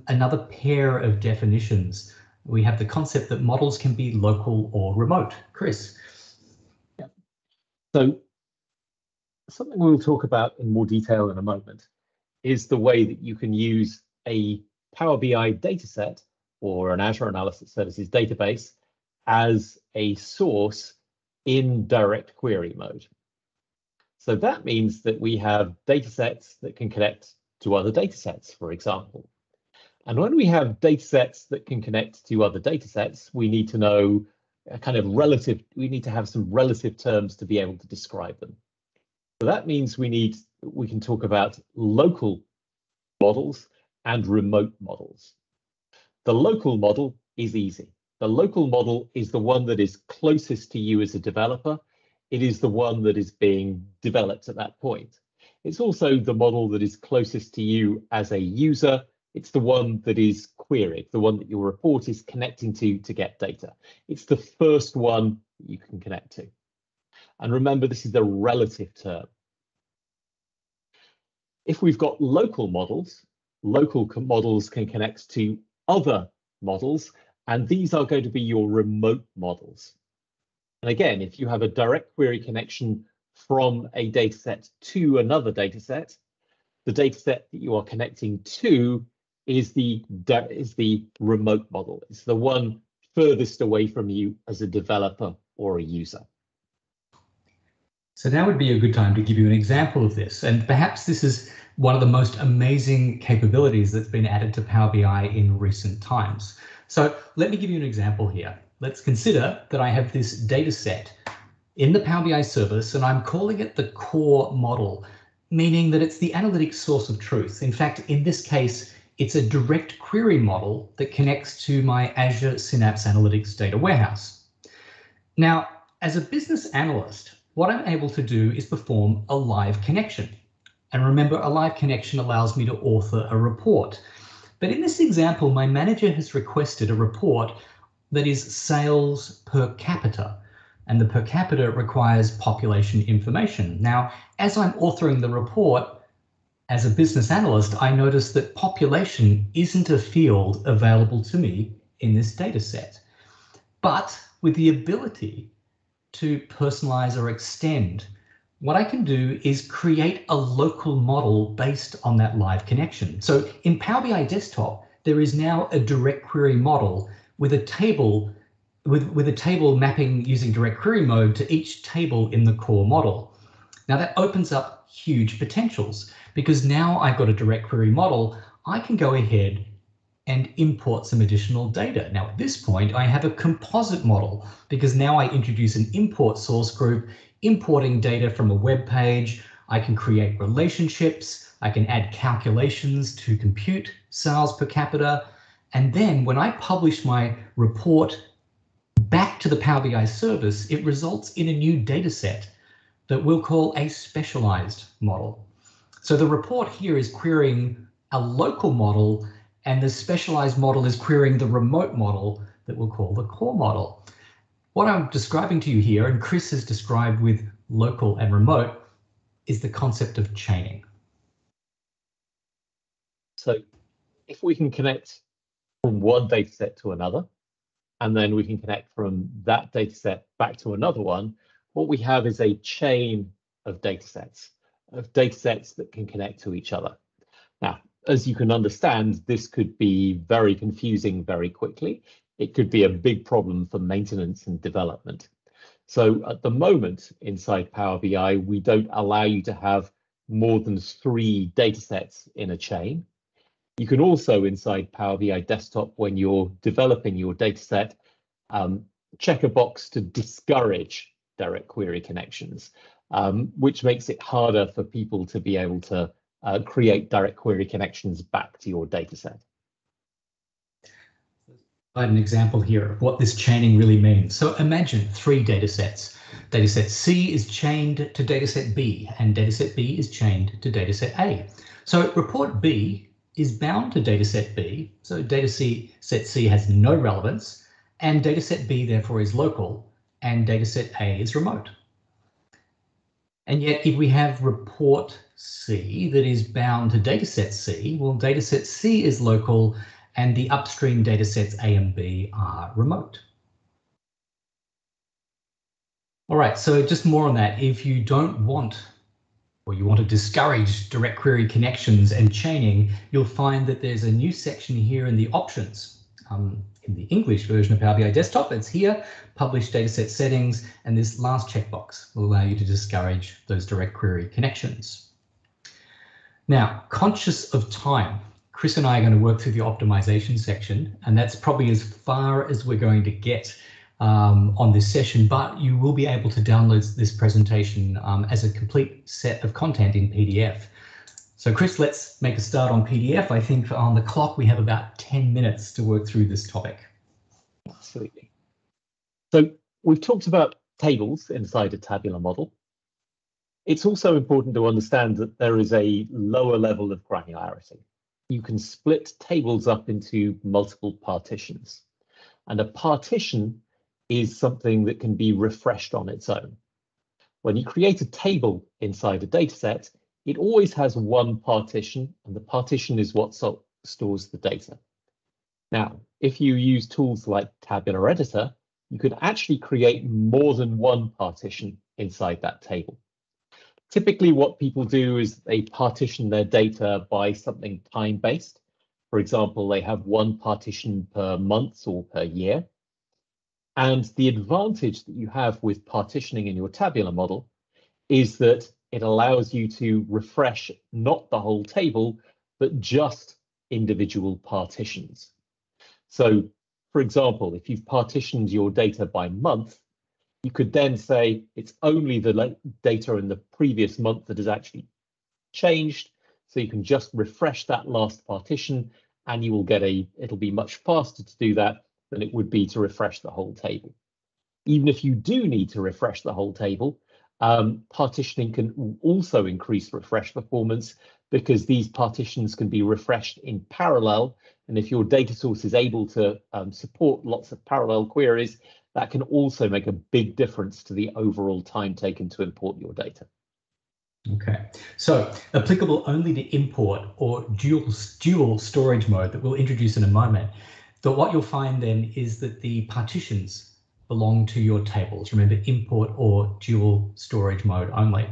another pair of definitions. We have the concept that models can be local or remote. Chris. Yeah. So something we'll talk about in more detail in a moment is the way that you can use a Power BI dataset or an Azure Analysis Services database as a source in direct query mode. So that means that we have datasets that can connect to other datasets, for example. And when we have datasets that can connect to other datasets, we need to know a kind of we need to have some relative terms to be able to describe them. So that means we can talk about local models and remote models. The local model is easy. The local model is the one that is closest to you as a developer. It is the one that is being developed at that point. It's also the model that is closest to you as a user. It's the one that is queried, the one that your report is connecting to get data. It's the first one you can connect to. And remember, this is the relative term. If we've got local models can connect to other models, and these are going to be your remote models. And again, if you have a direct query connection from a dataset to another dataset, the dataset that you are connecting to is the remote model. It's the one furthest away from you as a developer or a user. So now would be a good time to give you an example of this. And perhaps this is one of the most amazing capabilities that's been added to Power BI in recent times. So let me give you an example here. Let's consider that I have this data set in the Power BI service, and I'm calling it the core model, meaning that it's the analytic source of truth. In fact, in this case, it's a direct query model that connects to my Azure Synapse Analytics data warehouse. Now, as a business analyst, what I'm able to do is perform a live connection. And remember, a live connection allows me to author a report. But in this example, my manager has requested a report that is sales per capita, and the per capita requires population information. Now, as I'm authoring the report, as a business analyst, I notice that population isn't a field available to me in this data set. But with the ability to personalize or extend what I can do is create a local model based on that live connection. So in Power BI Desktop, there is now a DirectQuery model with a table with a table mapping using DirectQuery mode to each table in the core model. Now that opens up huge potentials, because now I've got a DirectQuery model, I can go ahead and import some additional data. Now at this point, I have a composite model, because now I introduce an import source group, importing data from a web page. I can create relationships. I can add calculations to compute sales per capita. And then when I publish my report back to the Power BI service, it results in a new data set that we'll call a specialized model. So the report here is querying a local model, and the specialized model is querying the remote model that we'll call the core model. What I'm describing to you here, and Chris has described with local and remote, is the concept of chaining. So if we can connect from one data set to another, and then we can connect from that data set back to another one, what we have is a chain of data sets that can connect to each other. Now, as you can understand, this could be very confusing very quickly. It could be a big problem for maintenance and development. So at the moment inside Power BI, we don't allow you to have more than 3 data sets in a chain. You can also, inside Power BI Desktop, when you're developing your data set, check a box to discourage direct query connections, which makes it harder for people to be able to create direct query connections back to your data set. An example here of what this chaining really means. So imagine 3 data sets. Dataset C is chained to dataset B, and dataset B is chained to dataset A. So report B is bound to dataset B, so dataset C has no relevance, and dataset B therefore is local, and dataset A is remote. And yet if we have report C that is bound to dataset C, well, dataset C is local, and the upstream datasets A and B are remote. All right, so just more on that. If you don't want, or you want to discourage direct query connections and chaining, you'll find that there's a new section here in the options. In the English version of Power BI Desktop, it's here, publish dataset settings, and this last checkbox will allow you to discourage those direct query connections. Now, conscious of time, Chris and I are going to work through the optimization section, and that's probably as far as we're going to get on this session, but you will be able to download this presentation as a complete set of content in PDF. So Chris, let's make a start on PDF. I think on the clock we have about 10 minutes to work through this topic. Absolutely. So we've talked about tables inside a tabular model. It's also important to understand that there is a lower level of granularity. You can split tables up into multiple partitions, and a partition is something that can be refreshed on its own. When you create a table inside a dataset, it always has one partition, and the partition is what stores the data. Now, if you use tools like Tabular Editor, you could actually create more than one partition inside that table. Typically, what people do is they partition their data by something time-based. For example, they have one partition per month or per year. And the advantage that you have with partitioning in your tabular model is that it allows you to refresh not the whole table, but just individual partitions. So, for example, if you've partitioned your data by month, you could then say it's only the data in the previous month that has actually changed. So you can just refresh that last partition, and you will get it'll be much faster to do that than it would be to refresh the whole table. Even if you do need to refresh the whole table, partitioning can also increase refresh performance, because these partitions can be refreshed in parallel. And if your data source is able to support lots of parallel queries, that can also make a big difference to the overall time taken to import your data. Okay, so applicable only to import or dual storage mode that we'll introduce in a moment. But what you'll find then is that the partitions belong to your tables. Remember, import or dual storage mode only.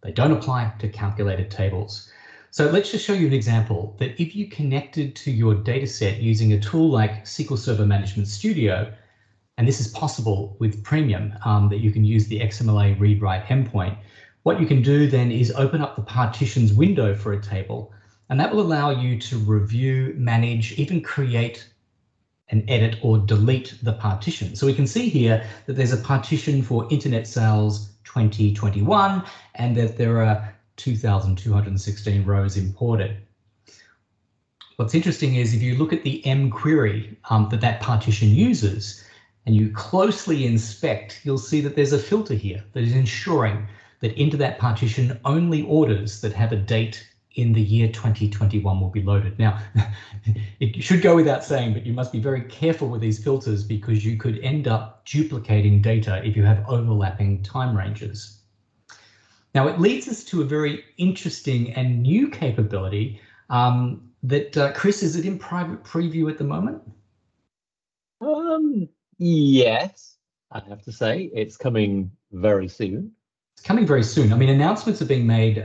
They don't apply to calculated tables. So let's just show you an example that if you connected to your data set using a tool like SQL Server Management Studio, and this is possible with Premium, that you can use the XMLA read-write endpoint, what you can do then is open up the partitions window for a table, and that will allow you to review, manage, even create and edit or delete the partition. So we can see here that there's a partition for Internet Sales 2021 and that there are 2,216 rows imported. What's interesting is if you look at the M query that partition uses and you closely inspect, you'll see that there's a filter here that is ensuring that into that partition only orders that have a date in the year 2021 will be loaded. Now, it should go without saying, but you must be very careful with these filters because you could end up duplicating data if you have overlapping time ranges. Now, it leads us to a very interesting and new capability that, Chris, is it in private preview at the moment? Yes, I have to say it's coming very soon. It's coming very soon. I mean, announcements are being made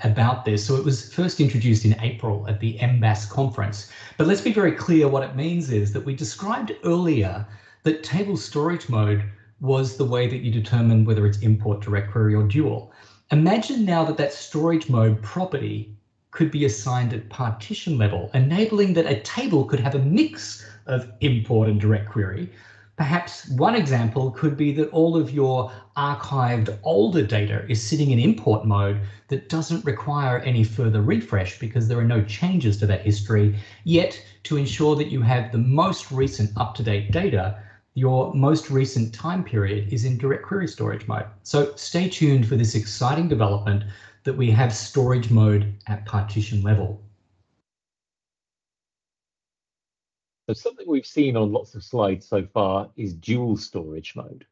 about this. So it was first introduced in April at the MBAS conference. But let's be very clear, what it means is that we described earlier that table storage mode was the way that you determine whether it's import, direct query, or dual. Imagine now that that storage mode property could be assigned at partition level, enabling that a table could have a mix of import and direct query. Perhaps one example could be that all of your archived older data is sitting in import mode that doesn't require any further refresh because there are no changes to that history. Yet, to ensure that you have the most recent up-to-date data, your most recent time period is in direct query storage mode. So stay tuned for this exciting development that we have storage mode at partition level. So something we've seen on lots of slides so far is dual storage mode.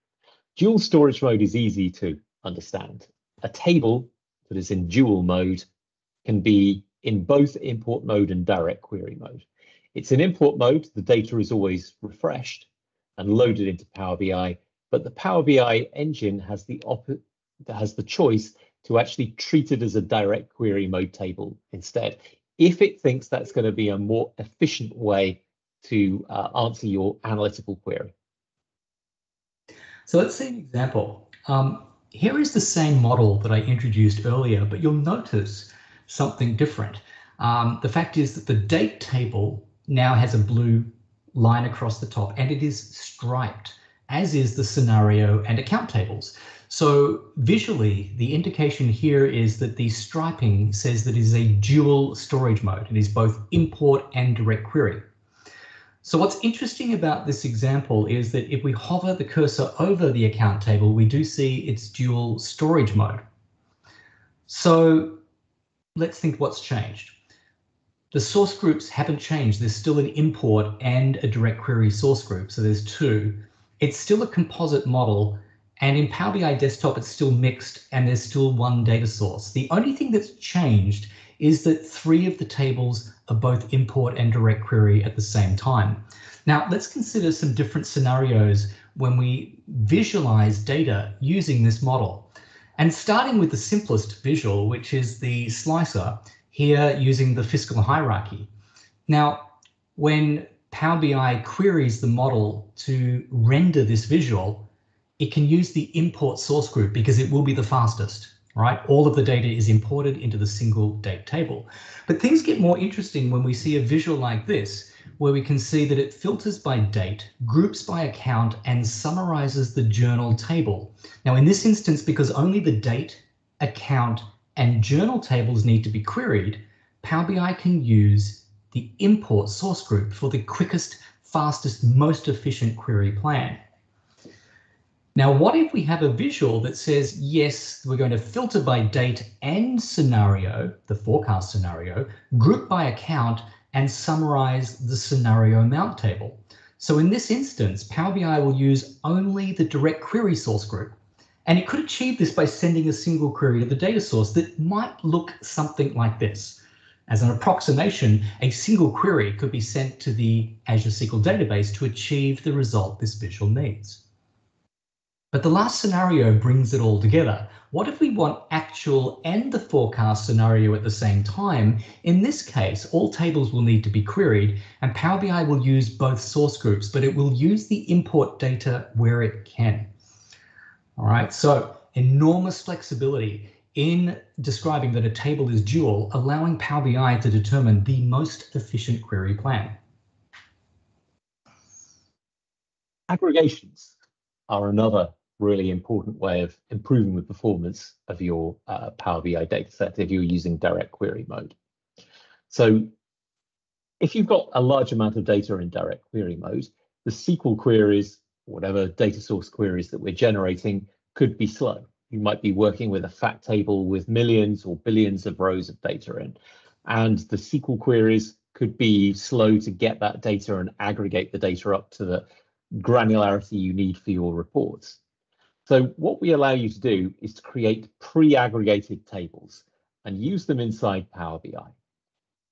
Dual storage mode is easy to understand. A table that is in dual mode can be in both import mode and direct query mode. It's in import mode, the data is always refreshed and loaded into Power BI, but the Power BI engine has the choice to actually treat it as a direct query mode table instead, if it thinks that's going to be a more efficient way to answer your analytical query. So let's see an example. Here is the same model that I introduced earlier, but you'll notice something different. The fact is that the date table now has a blue line across the top and it is striped, as is the scenario and account tables. So visually, the indication here is that the striping says that it is a dual storage mode. It is both import and direct query. So what's interesting about this example is that if we hover the cursor over the account table, we do see its dual storage mode. So let's think what's changed. The source groups haven't changed. There's still an import and a direct query source group. So there's two. It's still a composite model. And in Power BI Desktop, it's still mixed and there's still one data source. The only thing that's changed is that 3 of the tables are both import and direct query at the same time. Now, let's consider some different scenarios when we visualize data using this model. And starting with the simplest visual, which is the slicer, here using the fiscal hierarchy. Now, when Power BI queries the model to render this visual, it can use the import source group because it will be the fastest, right? All of the data is imported into the single date table. But things get more interesting when we see a visual like this, where we can see that it filters by date, groups by account, and summarizes the journal table. Now, in this instance, because only the date, account, and journal tables need to be queried, Power BI can use the import source group for the quickest, fastest, most efficient query plan. Now, what if we have a visual that says, yes, we're going to filter by date and scenario, the forecast scenario, group by account, and summarize the scenario amount table. So in this instance, Power BI will use only the direct query source group. And it could achieve this by sending a single query to the data source that might look something like this. As an approximation, a single query could be sent to the Azure SQL database to achieve the result this visual needs. But the last scenario brings it all together. What if we want actual and the forecast scenario at the same time? In this case, all tables will need to be queried, and Power BI will use both source groups, but it will use the import data where it can. All right, so enormous flexibility in describing that a table is dual, allowing Power BI to determine the most efficient query plan. Aggregations are another really important way of improving the performance of your Power BI dataset if you're using direct query mode. So if you've got a large amount of data in direct query mode, the SQL queries, whatever data source queries that we're generating, could be slow. You might be working with a fact table with millions or billions of rows of data in, and the SQL queries could be slow to get that data and aggregate the data up to the granularity you need for your reports. So what we allow you to do is to create pre-aggregated tables and use them inside Power BI.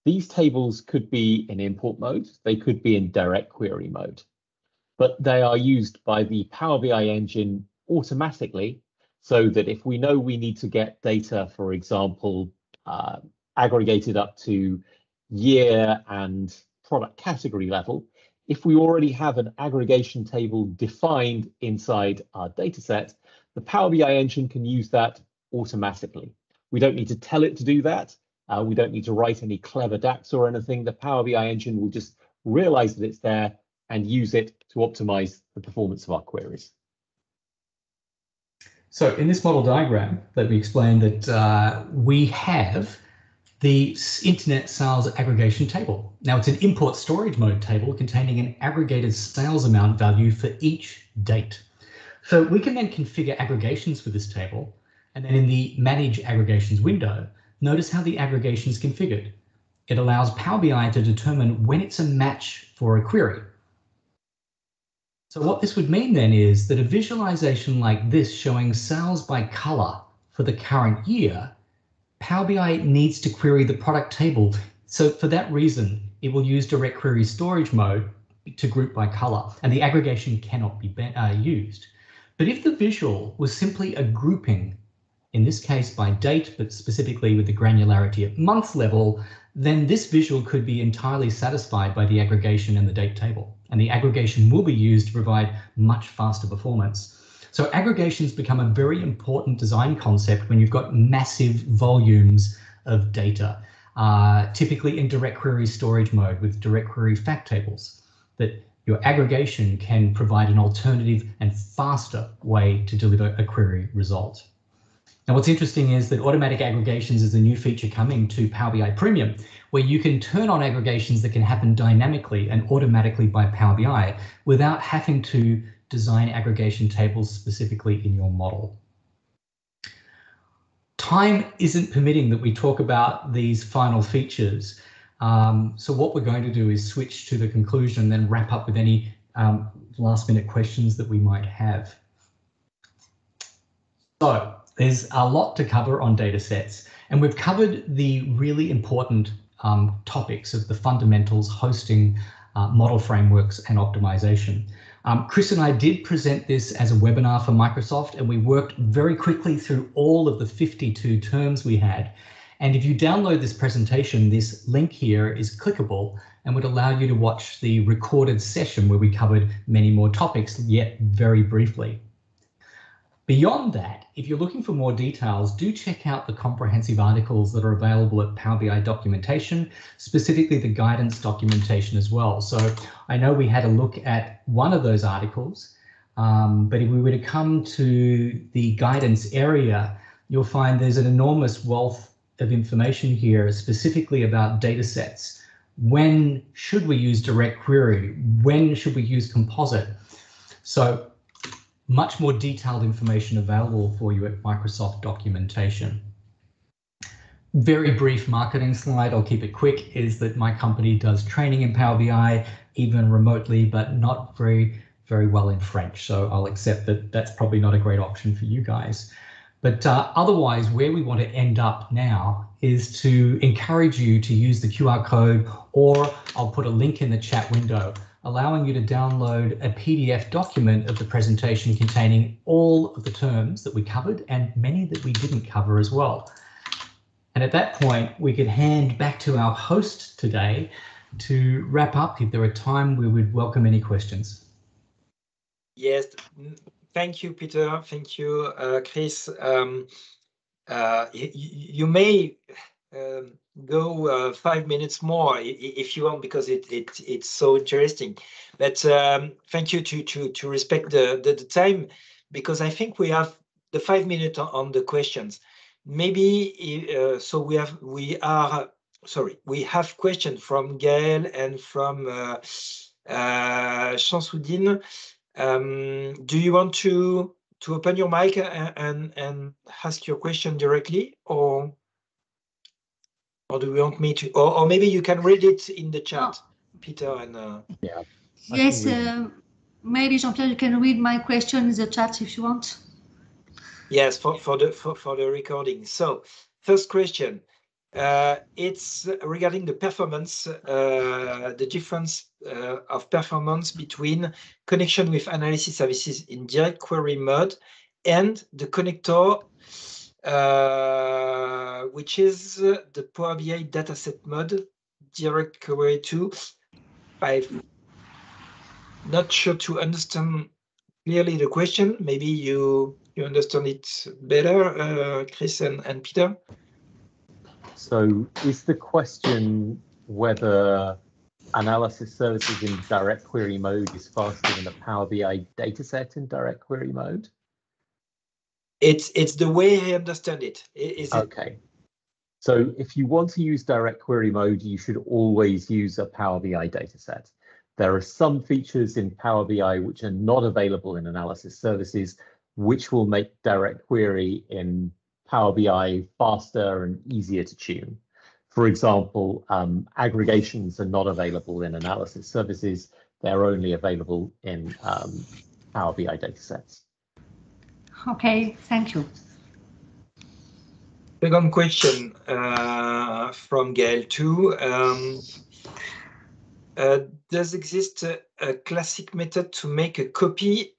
These tables could be in import mode, they could be in direct query mode, but they are used by the Power BI engine automatically, so that if we know we need to get data, for example, aggregated up to year and product category level, if we already have an aggregation table defined inside our dataset, the Power BI engine can use that automatically. We don't need to tell it to do that. We don't need to write any clever DAX or anything. The Power BI engine will just realize that it's there and use it to optimize the performance of our queries. So in this model diagram, let me explain that we have the Internet Sales Aggregation table. Now it's an import storage mode table containing an aggregated sales amount value for each date. So we can then configure aggregations for this table, and then in the Manage Aggregations window, notice how the aggregation is configured. It allows Power BI to determine when it's a match for a query. So what this would mean then is that a visualization like this showing sales by color for the current year, Power BI needs to query the product table. So for that reason, it will use direct query storage mode to group by color, and the aggregation cannot be used. But if the visual was simply a grouping, in this case by date, but specifically with the granularity at month level, then this visual could be entirely satisfied by the aggregation and the date table. And the aggregation will be used to provide much faster performance. So aggregations become a very important design concept when you've got massive volumes of data, typically in direct query storage mode with direct query fact tables, that your aggregation can provide an alternative and faster way to deliver a query result. Now, what's interesting is that automatic aggregations is a new feature coming to Power BI Premium, where you can turn on aggregations that can happen dynamically and automatically by Power BI without having to design aggregation tables specifically in your model. Time isn't permitting that we talk about these final features. So what we're going to do is switch to the conclusion and then wrap up with any last minute questions that we might have. So there's a lot to cover on data sets, and we've covered the really important topics of the fundamentals, hosting, model frameworks, and optimization. Chris and I did present this as a webinar for Microsoft, and we worked very quickly through all of the 52 terms we had. And if you download this presentation, this link here is clickable and would allow you to watch the recorded session where we covered many more topics, yet very briefly. Beyond that, if you're looking for more details, do check out the comprehensive articles that are available at Power BI documentation, specifically the guidance documentation as well. So I know we had a look at one of those articles, but if we were to come to the guidance area, you'll find there's an enormous wealth of information here, specifically about data sets. When should we use direct query? When should we use composite? So much more detailed information available for you at Microsoft documentation. Very brief marketing slide, I'll keep it quick, is that my company does training in Power BI, even remotely, but not very well in French. So I'll accept that that's probably not a great option for you guys. But otherwise, where we want to end up now is to encourage you to use the QR code, or I'll put a link in the chat window allowing you to download a PDF document of the presentation containing all of the terms that we covered and many that we didn't cover as well. And at that point, we could hand back to our host today to wrap up. If there were time, we would welcome any questions. Yes, thank you, Peter. Thank you, Chris. You may go 5 minutes more if you want, because it's so interesting. But thank you to respect the time, because I think we have the 5 minutes on the questions. Maybe so we have questions from Gaël and from Chansoudine. Do you want to open your mic and ask your question directly, or do we want me to, or maybe you can read it in the chat, Peter? And yeah. Yes, maybe Jean-Pierre, you can read my question in the chat if you want. Yes, for the recording. So first question, it's regarding the performance, the difference of performance between connection with analysis services in DirectQuery mode and the connector, which is the Power BI dataset mode, DirectQuery 2. I'm not sure to understand clearly the question. Maybe you understand it better, Chris and Peter? So is the question whether analysis services in DirectQuery mode is faster than a Power BI dataset in DirectQuery mode? It's the way I understand it. Okay. So if you want to use DirectQuery mode, you should always use a Power BI dataset. There are some features in Power BI which are not available in analysis services, which will make DirectQuery in Power BI faster and easier to tune. For example, aggregations are not available in analysis services. They're only available in Power BI datasets. Okay, thank you. Second question from Gaël too. Does exist a classic method to make a copy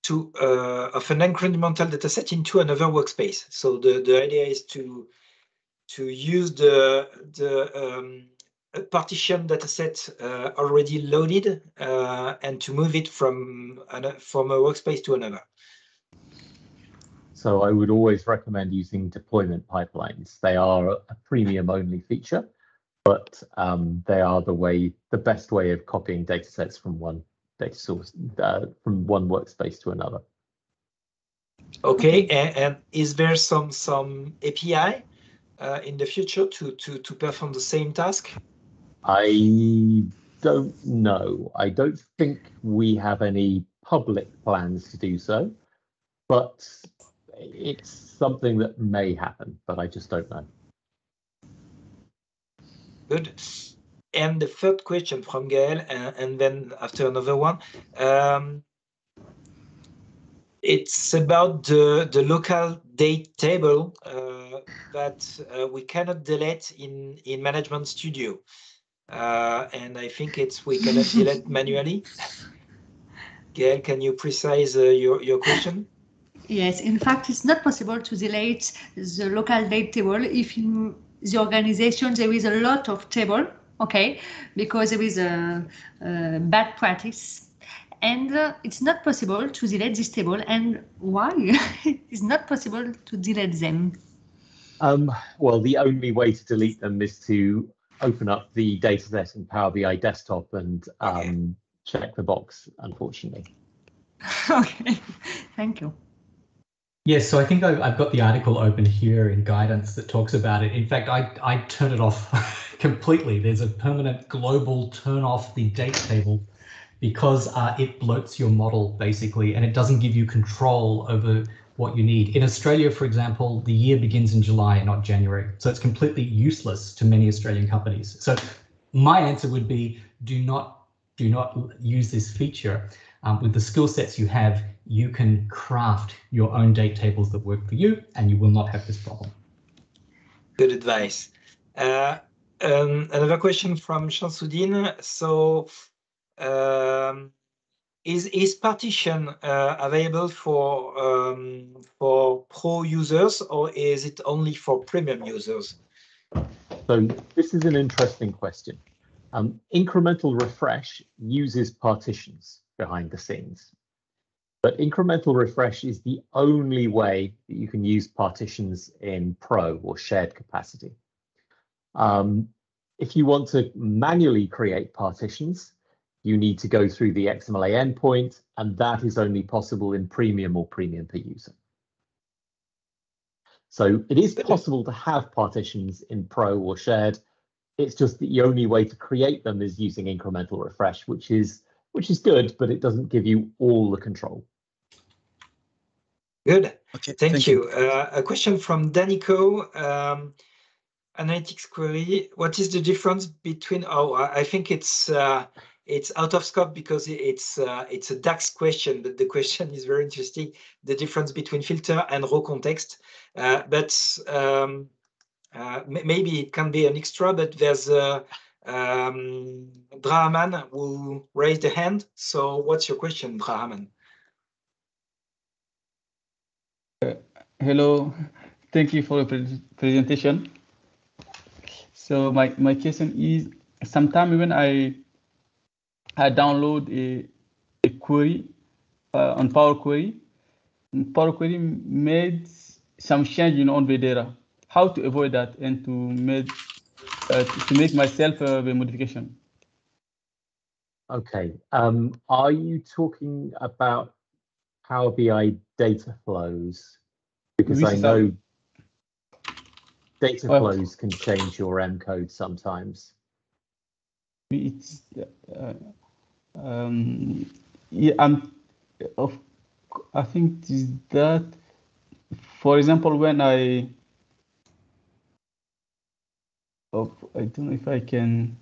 of an incremental dataset into another workspace? So the idea is to use the partition dataset already loaded and to move it from a workspace to another. So I would always recommend using deployment pipelines. They are a premium only feature, but they are the best way of copying datasets from one data source, from one workspace to another. Okay, and is there some API in the future to perform the same task? I don't know. I don't think we have any public plans to do so, but it's something that may happen, but I just don't know. Good. And the third question from Gaël, and then after another one. It's about the local date table that we cannot delete in Management Studio. And I think we cannot delete manually. Gaël, can you precise your question? Yes, in fact, it's not possible to delete the local date table if in the organization there is a lot of table, okay, because there is a bad practice, and it's not possible to delete this table. And why? It's not possible to delete them. Well, the only way to delete them is to open up the dataset in Power BI desktop and check the box, unfortunately. Okay, thank you. Yes, so I think I've got the article open here in guidance that talks about it. In fact, I turn it off completely. There's a permanent global turn off the date table because it bloats your model basically, and it doesn't give you control over what you need. In Australia, for example, the year begins in July, not January. So it's completely useless to many Australian companies. So my answer would be do not use this feature. With the skill sets you have, you can craft your own date tables that work for you, and you will not have this problem. Good advice. Another question from Chansoudine. So is Partition available for pro users, or is it only for premium users? So this is an interesting question. Incremental refresh uses partitions behind the scenes, but incremental refresh is the only way that you can use partitions in Pro or shared capacity. If you want to manually create partitions, you need to go through the XMLA endpoint, and that is only possible in premium or premium per user. So it is possible to have partitions in Pro or shared. It's just the only way to create them is using incremental refresh, which is good, but it doesn't give you all the control. Good. Okay, Thank you. A question from Danico. Analytics query. What is the difference between? Oh, I think it's out of scope because it's a DAX question, but the question is very interesting. The difference between filter and raw context, but maybe it can be an extra. But there's Brahman who raised a hand. So what's your question, Brahman? Hello, thank you for the presentation. So my question is, sometimes when I download a query on Power Query made some change on the data. How to avoid that and to make myself the modification? Okay. Are you talking about Power BI data flows? Because I know data flows can change your M code sometimes. It's I think is that, for example, when I don't know if I can.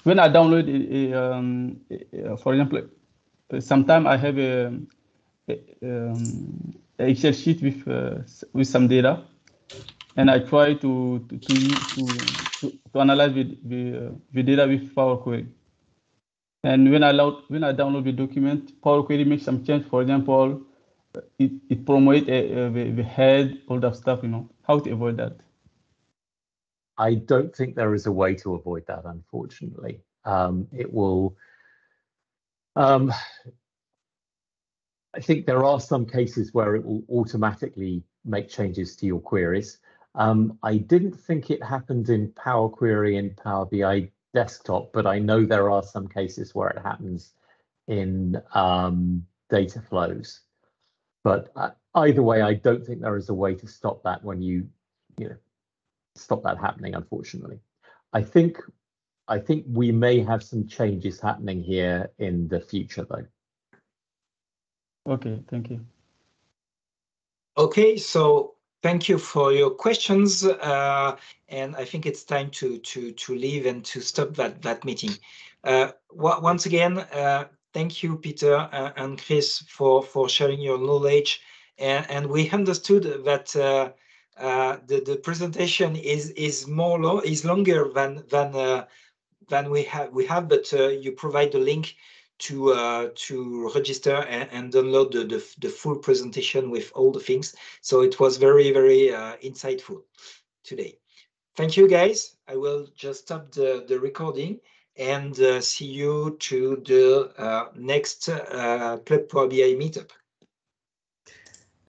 When I download for example, sometimes I have a Excel sheet with some data, and I try to analyze the data with Power Query. And when I download the document, Power Query makes some change. For example, it promotes the head, all that stuff. How to avoid that? I don't think there is a way to avoid that, unfortunately. It will. I think there are some cases where it will automatically make changes to your queries. I didn't think it happened in Power Query and Power BI Desktop, but I know there are some cases where it happens in data flows. But either way, I don't think there is a way to stop that when you stop that happening, unfortunately. I think we may have some changes happening here in the future, though. Okay, thank you. Okay, so thank you for your questions, and I think it's time to leave and to stop that meeting. Once again, thank you, Peter and Chris, for sharing your knowledge, and we understood that the presentation is longer than we have, but you provide the link to register and download the full presentation with all the things. So it was very, very insightful today. Thank you, guys. I will just stop the recording and see you to the next Club Power BI meetup.